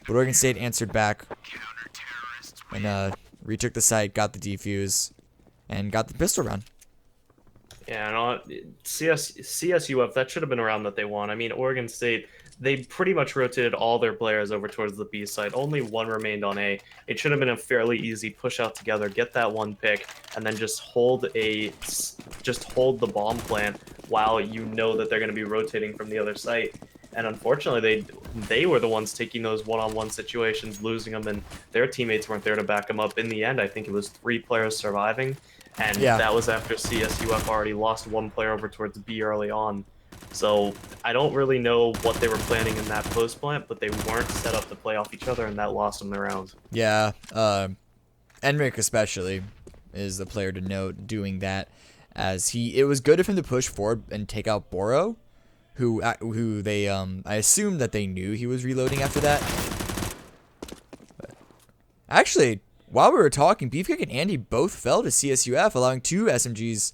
but Oregon State answered back and retook the site, got the defuse, and got the pistol round. Yeah, no, CSUF, that should have been a round that they won. I mean, Oregon State, they pretty much rotated all their players over towards the B side. Only one remained on A. It should have been a fairly easy push out together, get that one pick, and then just hold the bomb plant while you know that they're going to be rotating from the other site. And unfortunately, they were the ones taking those one-on-one situations, losing them, and their teammates weren't there to back them up. In the end, I think it was 3 players surviving, and that was after CSUF already lost 1 player over towards B early on. So I don't really know what they were planning in that post plant, but they weren't set up to play off each other, and that lost them the round. Yeah, Enric especially is the player to note doing that, as it was good of him to push forward and take out Boro, who they I assume that they knew he was reloading after that. But actually, while we were talking, Beefcake and Andy both fell to CSUF, allowing 2 SMGs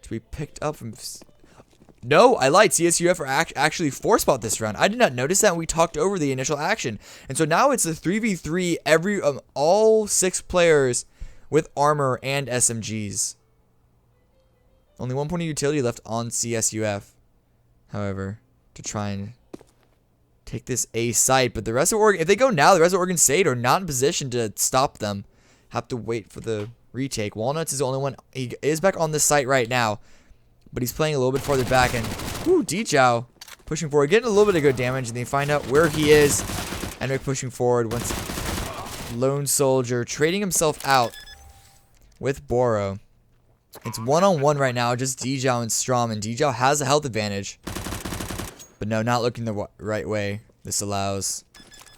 to be picked up from. No, I lied. CSUF are actually 4-spot this round. I did not notice that when we talked over the initial action, and so now it's a 3v3. All 6 players with armor and SMGs. Only 1 point of utility left on CSUF. However, to try and take this A site, but the rest of Oregon, if they go now, the rest of Oregon State are not in position to stop them. Have to wait for the retake. Walnuts is the only one. He is back on this site right now, but he's playing a little bit farther back, and Djow pushing forward, getting a little bit of good damage, and they find out where he is. Enric pushing forward once Lone Soldier trading himself out with Boro. It's 1-on-1 right now, just Djow and Strom, and Djow has a health advantage. But no, not looking the right way. This allows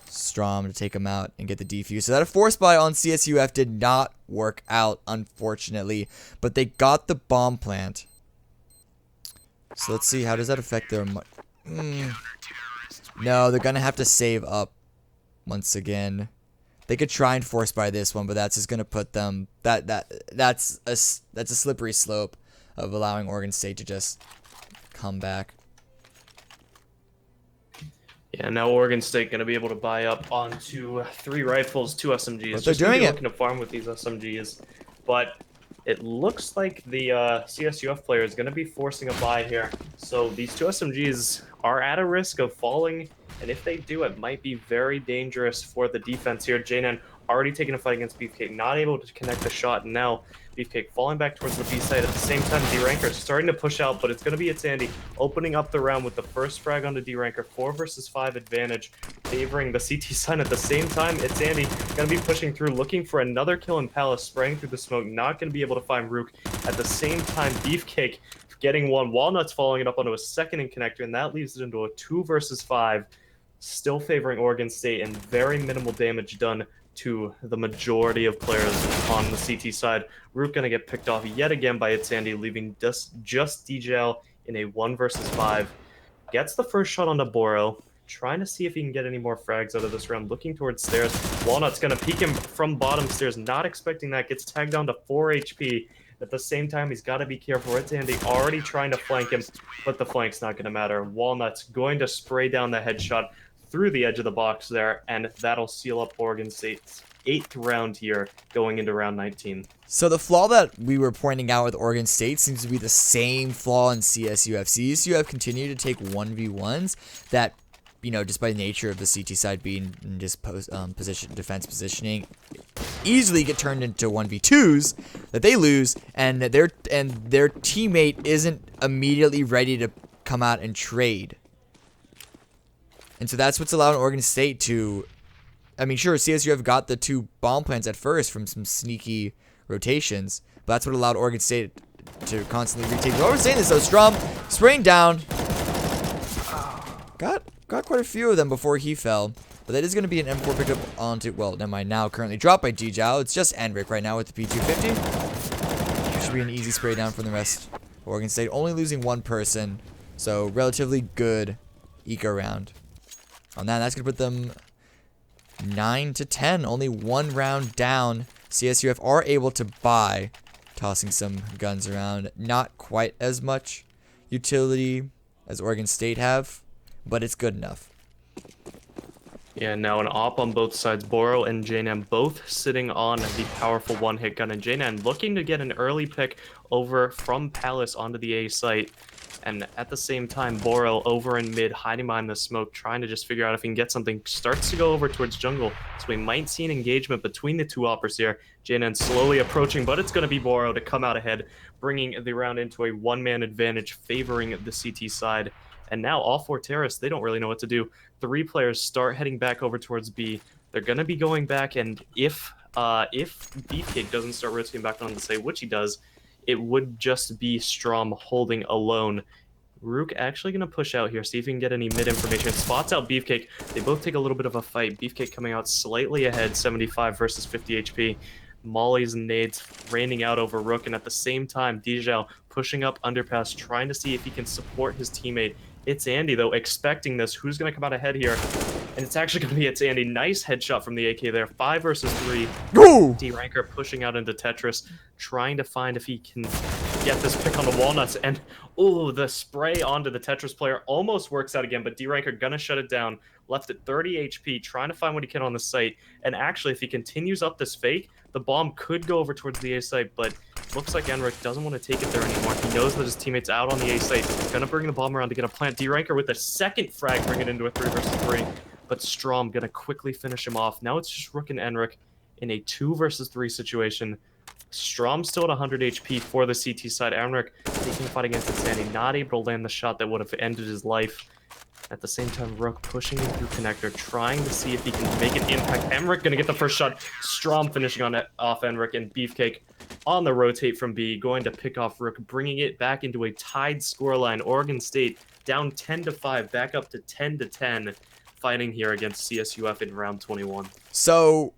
Strom to take him out and get the defuse. So that a 4-spot on CSUF did not work out, unfortunately. But they got the bomb plant. So let's see, how does that affect their... No, they're going to have to save up once again. They could try and force by this one, but that's just going to put them... That's a slippery slope of allowing Oregon State to just come back. Yeah, now Oregon State going to be able to buy up onto 3 rifles, 2 SMGs. But they're doing it. Looking to farm with these SMGs, but it looks like the CSUF player is going to be forcing a buy here. So these 2 SMGs are at a risk of falling, and if they do, it might be very dangerous for the defense here. J9 already taking a fight against Beefcake, not able to connect the shot, and now Beefcake falling back towards the B side. At the same time, D-Ranker starting to push out, but it's going to be It's Andy opening up the round with the first frag onto D-Ranker. 4 versus 5 advantage, favoring the CT side. At the same time, It's Andy going to be pushing through, looking for another kill in Palace, spraying through the smoke, not going to be able to find Rook. At the same time, Beefcake getting 1, Walnuts following it up onto a second in connector, and that leaves it into a 2 versus 5, still favoring Oregon State, and very minimal damage done to the majority of players on the CT side. Rook going to get picked off yet again by It's Andy, leaving just Djow in a 1 versus 5. Gets the first shot onto Boro, trying to see if he can get any more frags out of this round, looking towards stairs. Walnut's going to peek him from bottom stairs, not expecting that, gets tagged down to 4 HP. At the same time, he's got to be careful. It's Andy already trying to flank him, but the flank's not going to matter. Walnut's going to spray down the headshot through the edge of the box there, and that'll seal up Oregon State's 8th round here going into round 19. So the flaw that we were pointing out with Oregon State seems to be the same flaw in CSUF. CSUF continued to take 1v1s that, just by the nature of the CT side being in just defense positioning, easily get turned into 1v2s that they lose, and their teammate isn't immediately ready to come out and trade. And so that's what's allowing Oregon State to... I mean, sure, CSU got the 2 bomb plants at first from some sneaky rotations, but that's what allowed Oregon State to constantly retake. While we're saying this, though, Strom spraying down. Got got quite a few of them before he fell. But that is going to be an M4 picked up onto, well, never mind, now currently dropped by Dijao. It's just Enric right now with the P250. Should be an easy spray down from the rest of Oregon State. Only losing one person, so relatively good eco round. On that, that's going to put them 9-10. Only one round down. CSUF are able to buy, tossing some guns around. Not quite as much utility as Oregon State have, but it's good enough. Yeah, now an op on both sides. Boro and Jnan both sitting on the powerful one-hit gun. And Jnan looking to get an early pick over from Palace onto the A site. And at the same time, Boro over in mid, hiding behind the smoke, trying to just figure out if he can get something. Starts to go over towards jungle. So we might see an engagement between the two operas here. Jnan slowly approaching, but it's going to be Boro to come out ahead, bringing the round into a one-man advantage, favoring the CT side. And now all four terrorists, they don't really know what to do. 3 players start heading back over towards B. They're going to be going back, and if Beefcake doesn't start rotating back on to say, which he does, it would just be Strom holding alone. Rook actually going to push out here, see if he can get any mid information. Spots out Beefcake. They both take a little bit of a fight. Beefcake coming out slightly ahead, 75 versus 50 HP. Mollies and nades raining out over Rook, and at the same time, Dijal pushing up underpass, trying to see if he can support his teammate. It's Andy, though, expecting this. Who's going to come out ahead here? And it's actually going to be Andy. Nice headshot from the AK there. 5 versus 3. Ooh. D-Ranker pushing out into Tetris, trying to find if he can get this pick on the walnuts. And, ooh, the spray onto the Tetris player almost works out again, but D-Ranker going to shut it down. Left at 30 HP, trying to find what he can on the site. And actually, if he continues up this fake, the bomb could go over towards the A site, but looks like Enric doesn't want to take it there anymore. He knows that his teammate's out on the A site. He's going to bring the bomb around to get a plant. D-Ranker with a second frag, bring it into a 3 versus 3. But Strom going to quickly finish him off. Now it's just Rook and Enric in a 2 versus 3 situation. Strom still at 100 HP for the CT side. Enric taking a fight against Insanity, not able to land the shot that would have ended his life. At the same time, Rook pushing in through connector, trying to see if he can make an impact. Enric going to get the first shot. Strom finishing on it off Enric, and Beefcake on the rotate from B, going to pick off Rook, bringing it back into a tied scoreline. Oregon State down 10-5, back up to 10-10, fighting here against CSUF in round 21. So,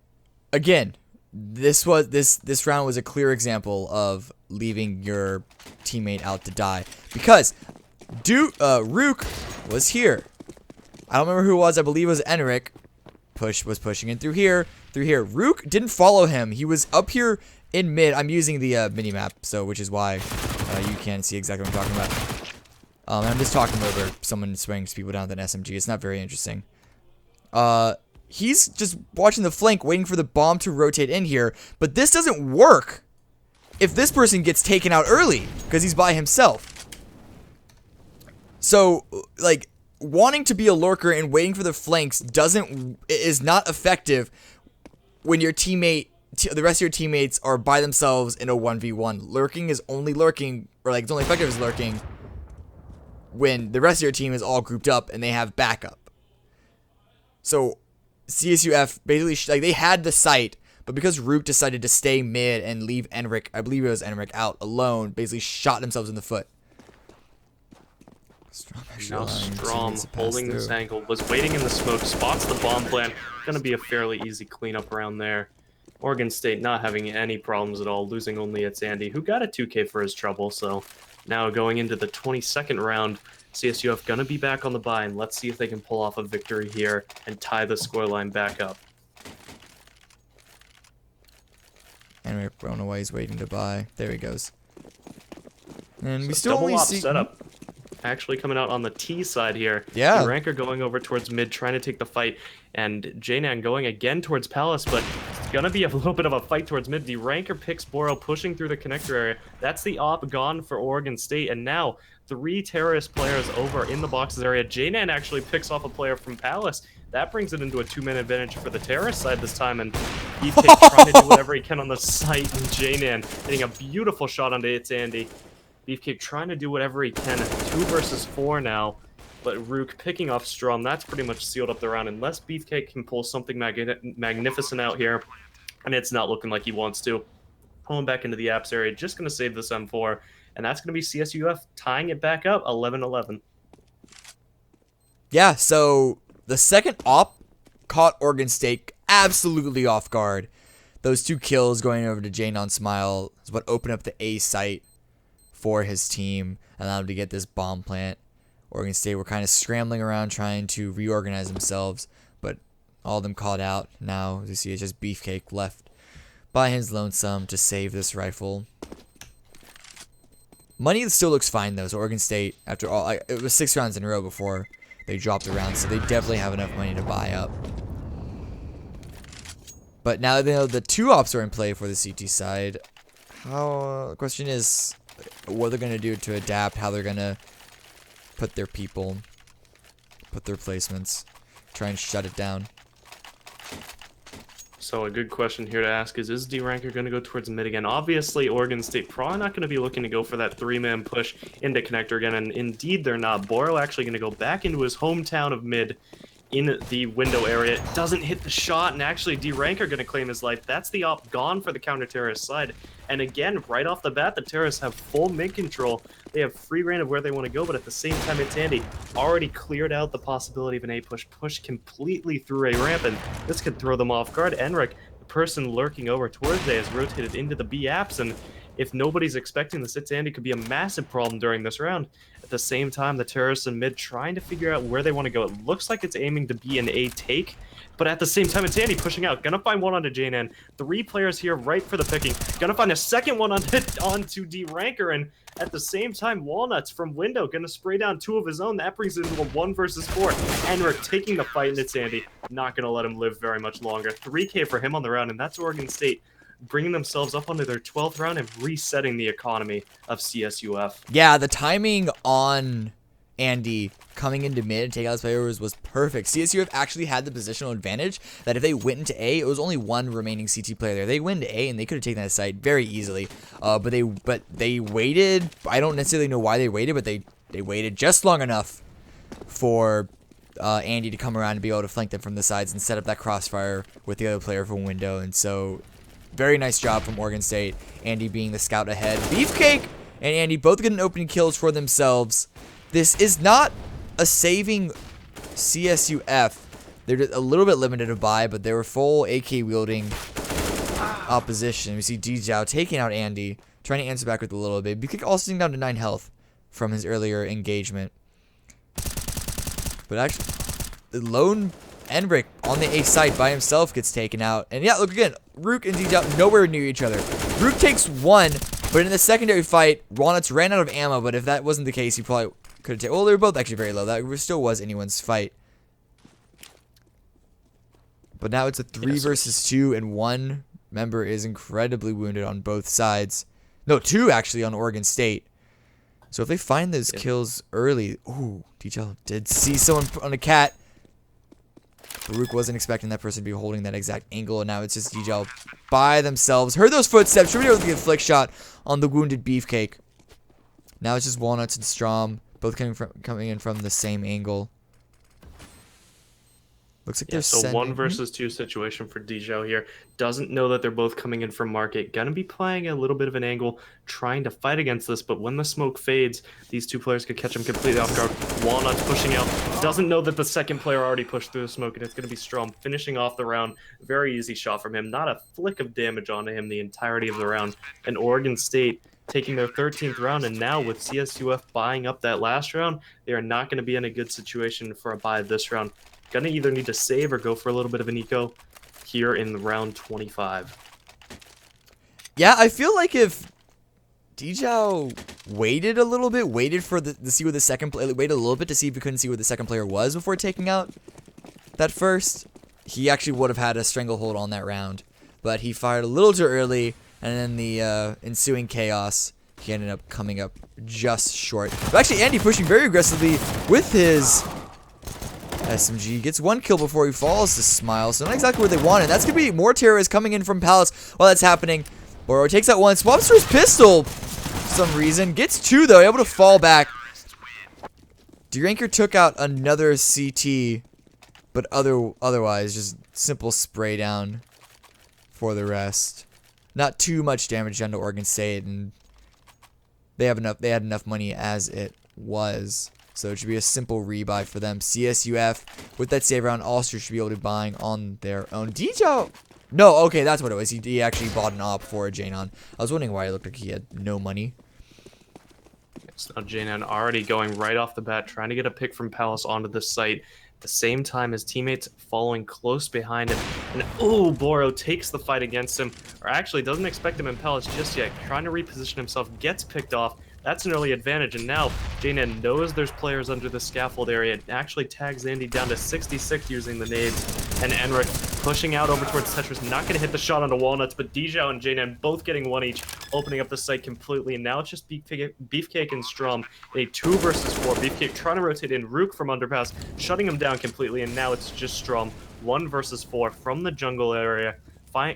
again, this round was a clear example of leaving your teammate out to die, because Rook was here. I don't remember who it was. I believe it was Enric. Was pushing in through here. Rook didn't follow him. He was up here in mid. I'm using the mini map, so which is why you can't see exactly what I'm talking about. I'm just talking over someone spraying people down with an SMG. It's not very interesting. He's just watching the flank, waiting for the bomb to rotate in here. But this doesn't work if this person gets taken out early because he's by himself. So, like, wanting to be a lurker and waiting for the flanks is not effective when your the rest of your teammates are by themselves in a 1v1. Lurking is only lurking, or like it's only effective as lurking when the rest of your team is all grouped up and they have backup. So, CSUF basically, like, they had the site, but because Rook decided to stay mid and leave Enric, I believe it was Enric, out alone, basically shot themselves in the foot. Now Strom holding this angle, was waiting in the smoke, spots the bomb plan. Gonna be a fairly easy cleanup around there. Oregon State not having any problems at all, losing only at Sandy, who got a 2K for his trouble. So now going into the 22nd round, CSUF gonna be back on the bye, and let's see if they can pull off a victory here and tie the scoreline back up. Enric, I don't know why he's waiting to buy. There he goes. And we So still only double op see setup. Actually coming out on the T side here. Yeah. Ranker going over towards mid, trying to take the fight. And Jnan going again towards Palace, but it's going to be a little bit of a fight towards mid. The Ranker picks Boro, pushing through the connector area. That's the op gone for Oregon State. And now 3 terrorist players over in the boxes area. Jnan actually picks off a player from Palace. That brings it into a 2-man advantage for the terrorist side this time. And Beefcake trying to do whatever he can on the site. And Jnan hitting a beautiful shot onto It's Andy. Beefcake trying to do whatever he can. 2 versus 4 now. But Rook picking off Strom. That's pretty much sealed up the round. Unless Beefcake can pull something magnificent out here. And it's not looking like he wants to. Pulling back into the apps area. Just going to save this M4. And that's going to be CSUF tying it back up 11-11. Yeah, so the second op caught Oregon State absolutely off guard. Those 2 kills going over to Janon Smile is what opened up the A site for his team, allowed him to get this bomb plant. Oregon State were kind of scrambling around trying to reorganize themselves, but all of them caught out. Now, as you see, it's just Beefcake left by his lonesome to save this rifle. Money still looks fine, though, so Oregon State, after all, it was 6 rounds in a row before they dropped the round, so they definitely have enough money to buy up. But now that they know the 2 ops are in play for the CT side, the question is what they're going to do to adapt, how they're going to put their people, put their placements, try and shut it down. So a good question here to ask is D-Ranker going to go towards mid again? Obviously, Oregon State probably not going to be looking to go for that 3-man push into connector again, and indeed they're not. Boyle actually going to go back into his hometown of mid in the window area. Doesn't hit the shot, and actually D-Ranker going to claim his life. That's the op gone for the counter-terrorist side. And again, right off the bat, the terrorists have full mid control. They have free reign of where they want to go, but at the same time, it's Andy already cleared out the possibility of an A push completely through a ramp, and this could throw them off guard. Enric, the person lurking over towards A, has rotated into the B apps, and if nobody's expecting this, it's Andy could be a massive problem during this round. At the same time, the terrorists in mid trying to figure out where they want to go. It looks like it's aiming to be an A take, but at the same time, it's Andy pushing out. Gonna find one onto JNN. 3 players here right for the picking. Gonna find a second one onto D-Ranker, and at the same time, Walnuts from window gonna spray down 2 of his own. That brings it into a 1 versus 4. Enric taking the fight, and it's Andy. Not gonna let him live very much longer. 3K for him on the round, and that's Oregon State bringing themselves up onto their 12th round and resetting the economy of CSUF. Yeah, the timing on Andy coming into mid and take out his players was perfect. CSUF actually had the positional advantage that if they went into A, it was only 1 remaining CT player there. They went to A and they could have taken that site very easily. But they waited. I don't necessarily know why they waited, but they waited just long enough for Andy to come around and be able to flank them from the sides and set up that crossfire with the other player from window. And so, very nice job from Oregon State. Andy being the scout ahead. Beefcake and Andy both getting opening kills for themselves. This is not a saving CSUF. They're just a little bit limited of buy, but they were full AK wielding opposition. We see Djiao taking out Andy, trying to answer back with a little bit. Beefcake also sitting down to 9 health from his earlier engagement. But actually, the lone Enric on the A site by himself gets taken out. And yeah, look again, Rook and Djiao nowhere near each other. Rook takes 1, but in the secondary fight, Walnuts ran out of ammo, but if that wasn't the case, he probably could have taken... Well, they were both actually very low. That still was anyone's fight. But now it's a 3 versus 2, and 1 member is incredibly wounded on both sides. No, 2 actually on Oregon State. So if they find those kills early... Ooh, Djiao did see someone on a cat. Rook wasn't expecting that person to be holding that exact angle, and now it's just Djiao by themselves. Heard those footsteps. Should be able to get a flick shot on the wounded Beefcake. Now it's just Walnuts and Strom, both coming in from the same angle. Looks like they're so 1 versus 2 situation for Djiao here. Doesn't know that they're both coming in from market. Gonna be playing a little bit of an angle, trying to fight against this, but when the smoke fades, these 2 players could catch him completely off guard. Walnuts pushing out. Doesn't know that the second player already pushed through the smoke, and it's gonna be Strom finishing off the round. Very easy shot from him. Not a flick of damage onto him the entirety of the round. And Oregon State taking their 13th round, and now with CSUF buying up that last round, they are not gonna be in a good situation for a buy this round. Gonna either need to save or go for a little bit of an eco here in round 25. Yeah, I feel like if Djiao waited a little bit, waited for to see where the second player, waited a little bit to see if he couldn't see where the second player was before taking out that first, he actually would have had a stranglehold on that round. But he fired a little too early, and then the ensuing chaos, he ended up coming up just short. But actually, Andy pushing very aggressively with his SMG, gets 1 kill before he falls to Smile, so not exactly what they wanted. That's going to be more terrorists coming in from Palace while that's happening. Boro takes out 1, swaps for his pistol for some reason, gets 2 though, able to fall back. D-Ranker took out another CT, but otherwise just simple spray down for the rest. Not too much damage done to Oregon State, and they had enough money as it was. So it should be a simple rebuy for them. CSUF, with that save round, also should be able to be buying on their own. DJ. No, okay, that's what it was. He actually bought an op for a Janon. I was wondering why it looked like he had no money. So now Janon already going right off the bat, trying to get a pick from Palace onto the site. At the same time, his teammates following close behind him. And oh, Boro takes the fight against him, or actually doesn't expect him in Palace just yet. Trying to reposition himself, gets picked off. That's an early advantage, and now Janon knows there's players under the scaffold area. It actually tags Andy down to 66 using the nades, and Enric pushing out over towards Tetris, not going to hit the shot onto Walnuts, but Dijau and Janon both getting one each, opening up the site completely, and now it's just Beefcake and Strom in a 2 versus 4. Beefcake trying to rotate in, Rook from underpass, shutting him down completely, and now it's just Strom, 1 versus 4 from the jungle area.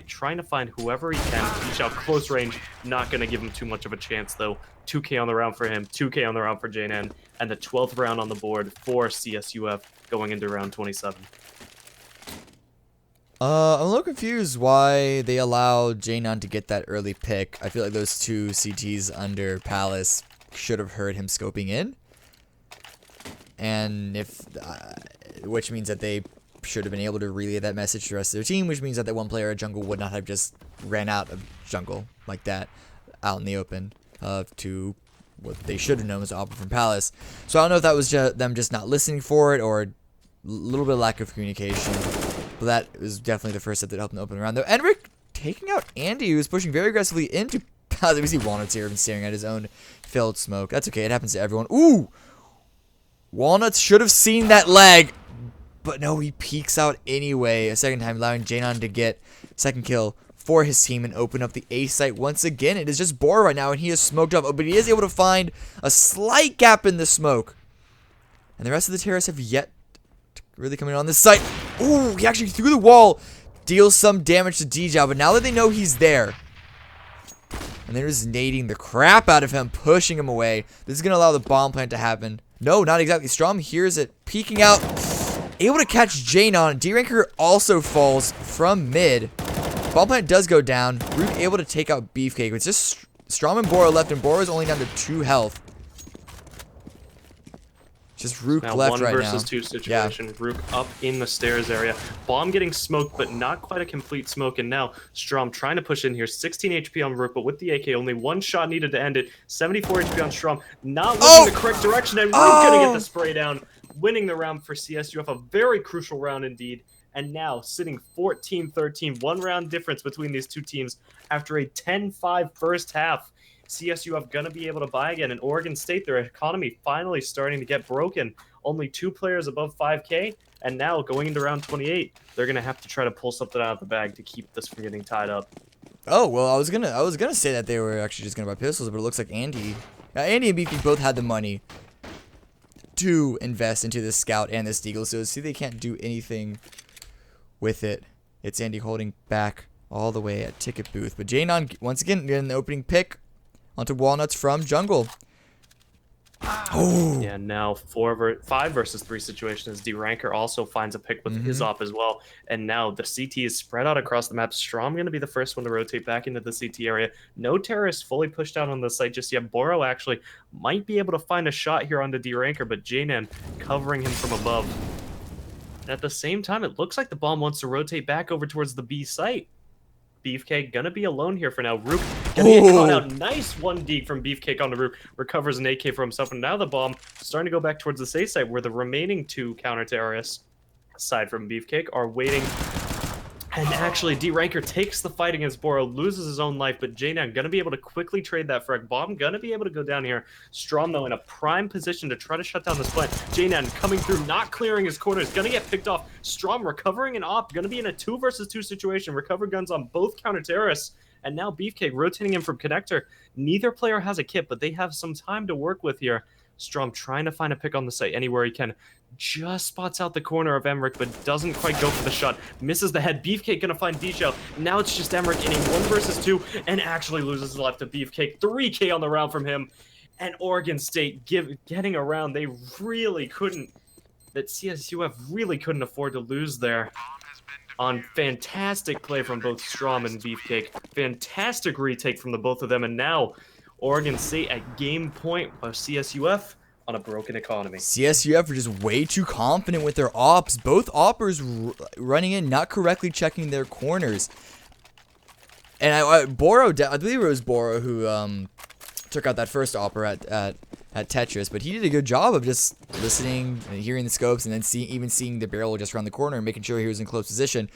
Trying to find whoever he can. Dijau close range, not going to give him too much of a chance though. 2k on the round for him, 2k on the round for Janon, and the 12th round on the board for CSUF going into round 27. I'm a little confused why they allowed Janon to get that early pick. I feel like those 2 CTs under Palace should have heard him scoping in. And which means that they should have been able to relay that message to the rest of their team, which means that one player at jungle would not have just ran out of jungle like that out in the open to what they should have known was Opera from Palace. So I don't know if that was them just not listening for it or a little bit of lack of communication. But that was definitely the first step that helped them open around. Though Enric taking out Andy, who was pushing very aggressively into Palace. We see Walnuts here and staring at his own failed smoke. That's okay. It happens to everyone. Ooh! Walnuts should have seen that leg. But no, he peeks out anyway a second time, allowing Janon to get second kill for his team and open up the A site once again. It is just Bor right now, and he is smoked up, but he is able to find a slight gap in the smoke. And the rest of the terrorists have yet to really come in on this site. Ooh, he actually threw the wall, deals some damage to Dijau, but now that they know he's there, and they're just nading the crap out of him, pushing him away, this is going to allow the bomb plant to happen. No, not exactly. Strom hears it, peeking out. Able to catch Janon. D-Ranker also falls from mid. Bomb plant does go down. Rook able to take out Beefcake. It's just Strom and Boro left, and Boro is only down to 2 health. Just Rook now left right now. 1 versus 2 situation. Yeah. Rook up in the stairs area. Bomb getting smoked, but not quite a complete smoke. And now Strom trying to push in here. 16 HP on Rook, but with the AK, only 1 shot needed to end it. 74 HP on Strom. Not looking the correct direction, and Rook gonna get the spray down. Winning the round for CSUF, a very crucial round indeed. And now sitting 14-13, 1 round difference between these 2 teams after a 10-5 first half. CSUF gonna be able to buy again. And Oregon State, their economy finally starting to get broken. Only 2 players above 5K, and now going into round 28, they're gonna have to try to pull something out of the bag to keep this from getting tied up. Oh well, I was gonna say that they were actually just gonna buy pistols, but it looks like Andy and Beefy both had the money to invest into this scout and this deagle, so see they can't do anything with it. It's Andy holding back all the way at ticket booth, but Janon once again getting the opening pick onto Walnuts from jungle. Oh yeah, now 5 versus 3 situation as D-Ranker also finds a pick with his op as well, and now the CT is spread out across the map. Strom going to be the first one to rotate back into the CT area. No terrorists fully pushed out on the site just yet. Boro actually might be able to find a shot here on the D-Ranker, but Janon covering him from above. And at the same time, it looks like the bomb wants to rotate back over towards the B site. Beefcake gonna be alone here for now. Rook gonna get caught out. Nice 1D from Beefcake on the Rook. Recovers an AK for himself, and now the bomb starting to go back towards the safe site where the remaining 2 counter-terrorists, aside from Beefcake, are waiting. And actually, D-Ranker takes the fight against Boro, loses his own life, but Janon gonna be able to quickly trade that frag. Bomb gonna be able to go down here. Strom, though, in a prime position to try to shut down this plant. Janon coming through, not clearing his corners, gonna get picked off. Strom recovering an op, gonna be in a 2 versus 2 situation. Recover guns on both counter-terrorists. And now Beefcake rotating him from connector. Neither player has a kit, but they have some time to work with here. Strom trying to find a pick on the site anywhere he can. Just spots out the corner of Emmerich, but doesn't quite go for the shot. Misses the head. Beefcake gonna find Dijau. Now it's just Emmerich in a 1 versus 2 and actually loses his life to Beefcake. 3K on the round from him. And Oregon State getting around. They really couldn't. That CSUF really couldn't afford to lose there. On fantastic play from both Strom and Beefcake. Fantastic retake from the both of them. And now Oregon State at game point of CSUF on a broken economy. CSUF are just way too confident with their ops. Both oppers running in, not correctly checking their corners. And Boro, I believe it was Boro who took out that first opera at Tetris, but he did a good job of just listening and hearing the scopes, and then even seeing the barrel just around the corner and making sure he was in close position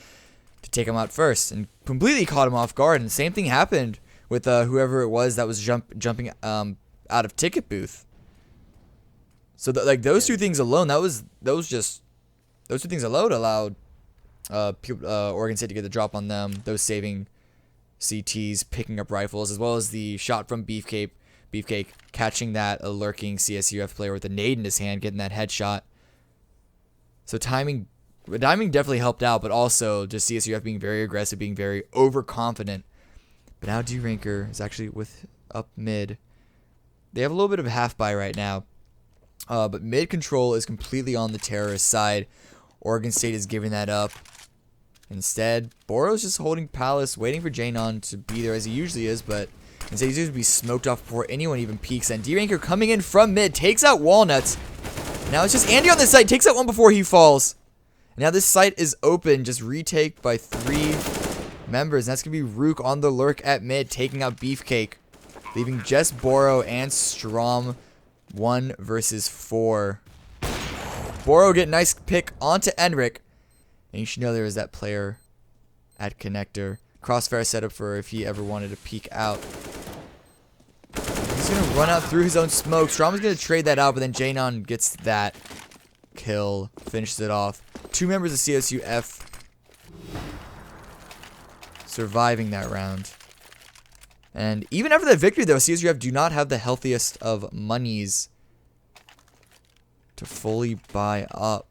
to take him out first, and completely caught him off guard. And the same thing happened with whoever it was that was jumping out of ticket booth. So those two things alone, those two things alone allowed Oregon State to get the drop on them. Those saving CTs, picking up rifles, as well as the shot from Beefcake catching that lurking CSUF player with a nade in his hand, getting that headshot. So timing definitely helped out, but also just CSUF being very aggressive, being very overconfident. But now D-Ranker is actually with up mid. They have a little bit of a half buy right now. But mid control is completely on the terrorist side. Oregon State is giving that up. Instead, Boro's just holding Palace, waiting for Janon to be there as he usually is, but instead he's going to be smoked off before anyone even peeks. And D-Ranker coming in from mid, takes out Walnuts. Now it's just Andy on this side, takes out one before he falls. And now this site is open, just retake by 3 members. And that's going to be Rook on the lurk at mid, taking out Beefcake, leaving just Boro and Strom 1 versus 4. Boro get a nice pick onto Enric. And you should know there is that player at connector. Crossfire setup for if he ever wanted to peek out. He's going to run out through his own smoke. Strom is going to trade that out, but then Janon gets that kill. Finishes it off. 2 members of CSUF surviving that round. And even after that victory, though, CSUF do not have the healthiest of monies to fully buy up.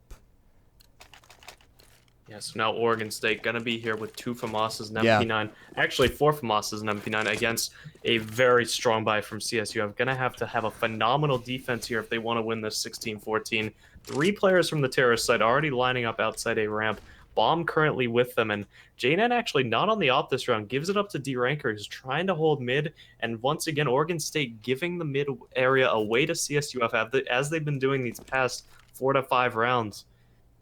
Yeah, so now Oregon State going to be here with 2 FAMASas and MP9. Actually, 4 FAMASas and MP9 against a very strong buy from CSUF. Going to have a phenomenal defense here if they want to win this 16-14. 3 players from the terrorist side already lining up outside a ramp. Bomb currently with them, and JNN actually not on the op this round, gives it up to D-Ranker, who's trying to hold mid, and once again, Oregon State giving the mid area away to CSUF as they've been doing these past 4 to 5 rounds.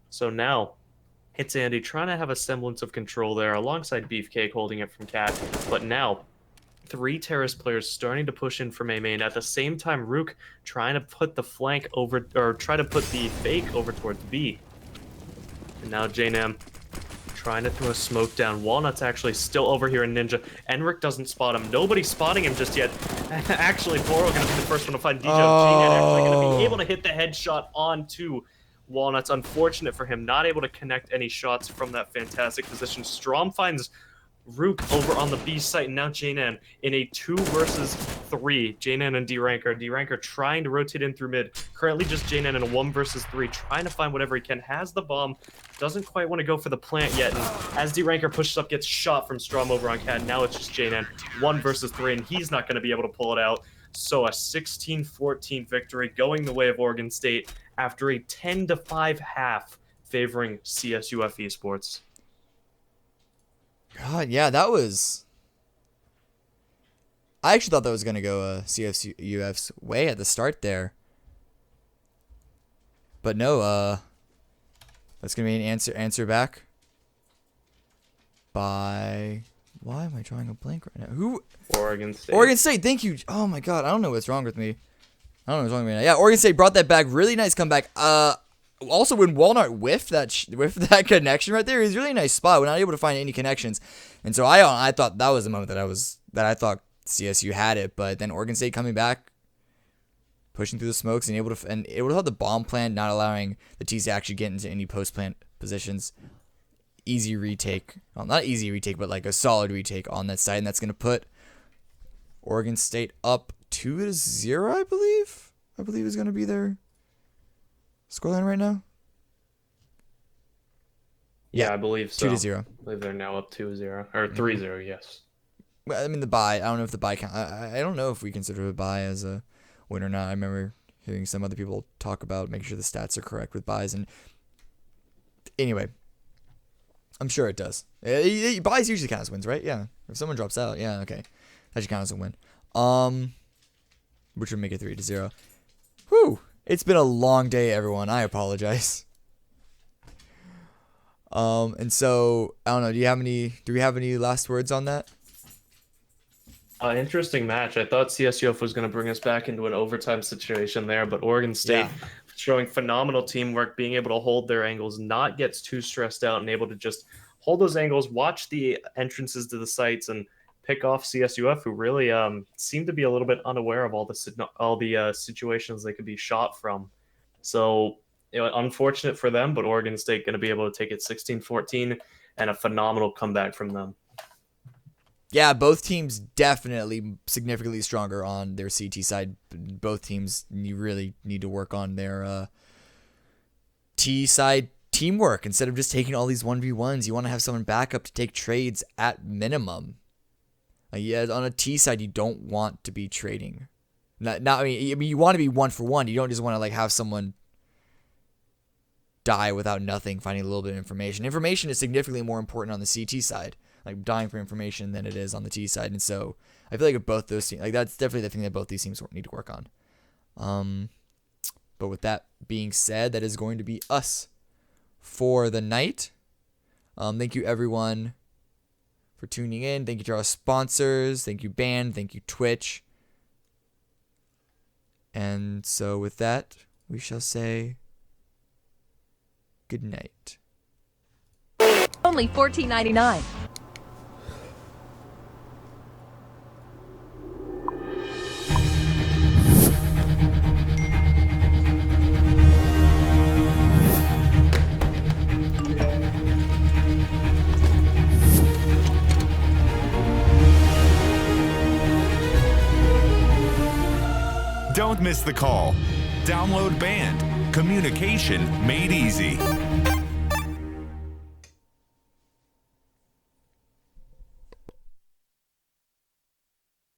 So now, it's Andy trying to have a semblance of control there, alongside Beefcake holding it from Cat, but now, 3 terrorist players starting to push in from A main. At the same time, Rook trying to put the flank over, or try to put the fake over towards B. And now JNM trying to throw a smoke down. Walnut's actually still over here in Ninja. Enric doesn't spot him. Nobody's spotting him just yet. Actually, Boro gonna be the first one to find DJ. JNM actually gonna be able to hit the headshot onto Walnuts. Unfortunate for him, not able to connect any shots from that fantastic position. Strom finds Rook over on the B site, and now Janan in a 2 versus 3. Janan and D-Ranker. D-Ranker trying to rotate in through mid. Currently just Janan in a 1 versus 3, trying to find whatever he can. Has the bomb, doesn't quite want to go for the plant yet, and as D-Ranker pushes up, gets shot from Strom over on Cat. Now it's just Janan, 1 versus 3, and he's not going to be able to pull it out. So a 16-14 victory going the way of Oregon State after a 10-5 half favoring CSUF Esports. God, yeah, that was... I actually thought that was going to go CSUF's way at the start there. But no, that's going to be an answer back by... Why am I drawing a blank right now? Who? Oregon State. Oregon State, thank you. Oh my God, I don't know what's wrong with me. I don't know what's wrong with me now. Yeah, Oregon State brought that back. Really nice comeback. Also, when Walnut whiffed that connection right there, it was a really nice spot. We're not able to find any connections, and so I thought that was the moment that I thought CSU had it. But then Oregon State coming back, pushing through the smokes, and able to have the bomb plant, not allowing the T's to actually get into any post plant positions. Easy retake, well, not easy retake, but like a solid retake on that side, and that's gonna put Oregon State up 2-0, I believe. Is gonna be their scoreline right now? Yeah, I believe so. 2-0. I believe they're now up 2-0 or 3-0. Yes. Well, I mean the bye. I don't know if the bye count. I don't know if we consider a bye as a win or not. I remember hearing some other people talk about making sure the stats are correct with buys, and anyway, I'm sure it does. Buys usually count as wins, right? Yeah. If someone drops out, yeah, okay, that should count as a win. Which would make it 3-0. Whew. It's been a long day, everyone. I apologize. And so I don't know. Do we have any last words on that? Interesting match. I thought CSUF was going to bring us back into an overtime situation there, but Oregon State Yeah. showing phenomenal teamwork, being able to hold their angles, not get too stressed out, and able to just hold those angles, watch the entrances to the sites, and pick off CSUF, who really seemed to be a little bit unaware of all the situations they could be shot from. So, unfortunate for them, but Oregon State going to be able to take it 16-14 and a phenomenal comeback from them. Yeah, both teams definitely significantly stronger on their CT side. Both teams really need to work on their T side teamwork instead of just taking all these 1v1s. You want to have someone back up to take trades at minimum. Yeah, on a T side, you don't want to be trading. I mean, you want to be 1-for-1. You don't just want to have someone die without nothing, finding a little bit of information. Information is significantly more important on the CT side, dying for information, than it is on the T side. And so I feel like both those teams, that's definitely the thing that both these teams need to work on. But with that being said, that is going to be us for the night. Thank you everyone for tuning in. Thank you to our sponsors. Thank you Band. Thank you Twitch. And so with that, we shall say good night. Only $14.99. Don't miss the call. Download Band. Communication made easy.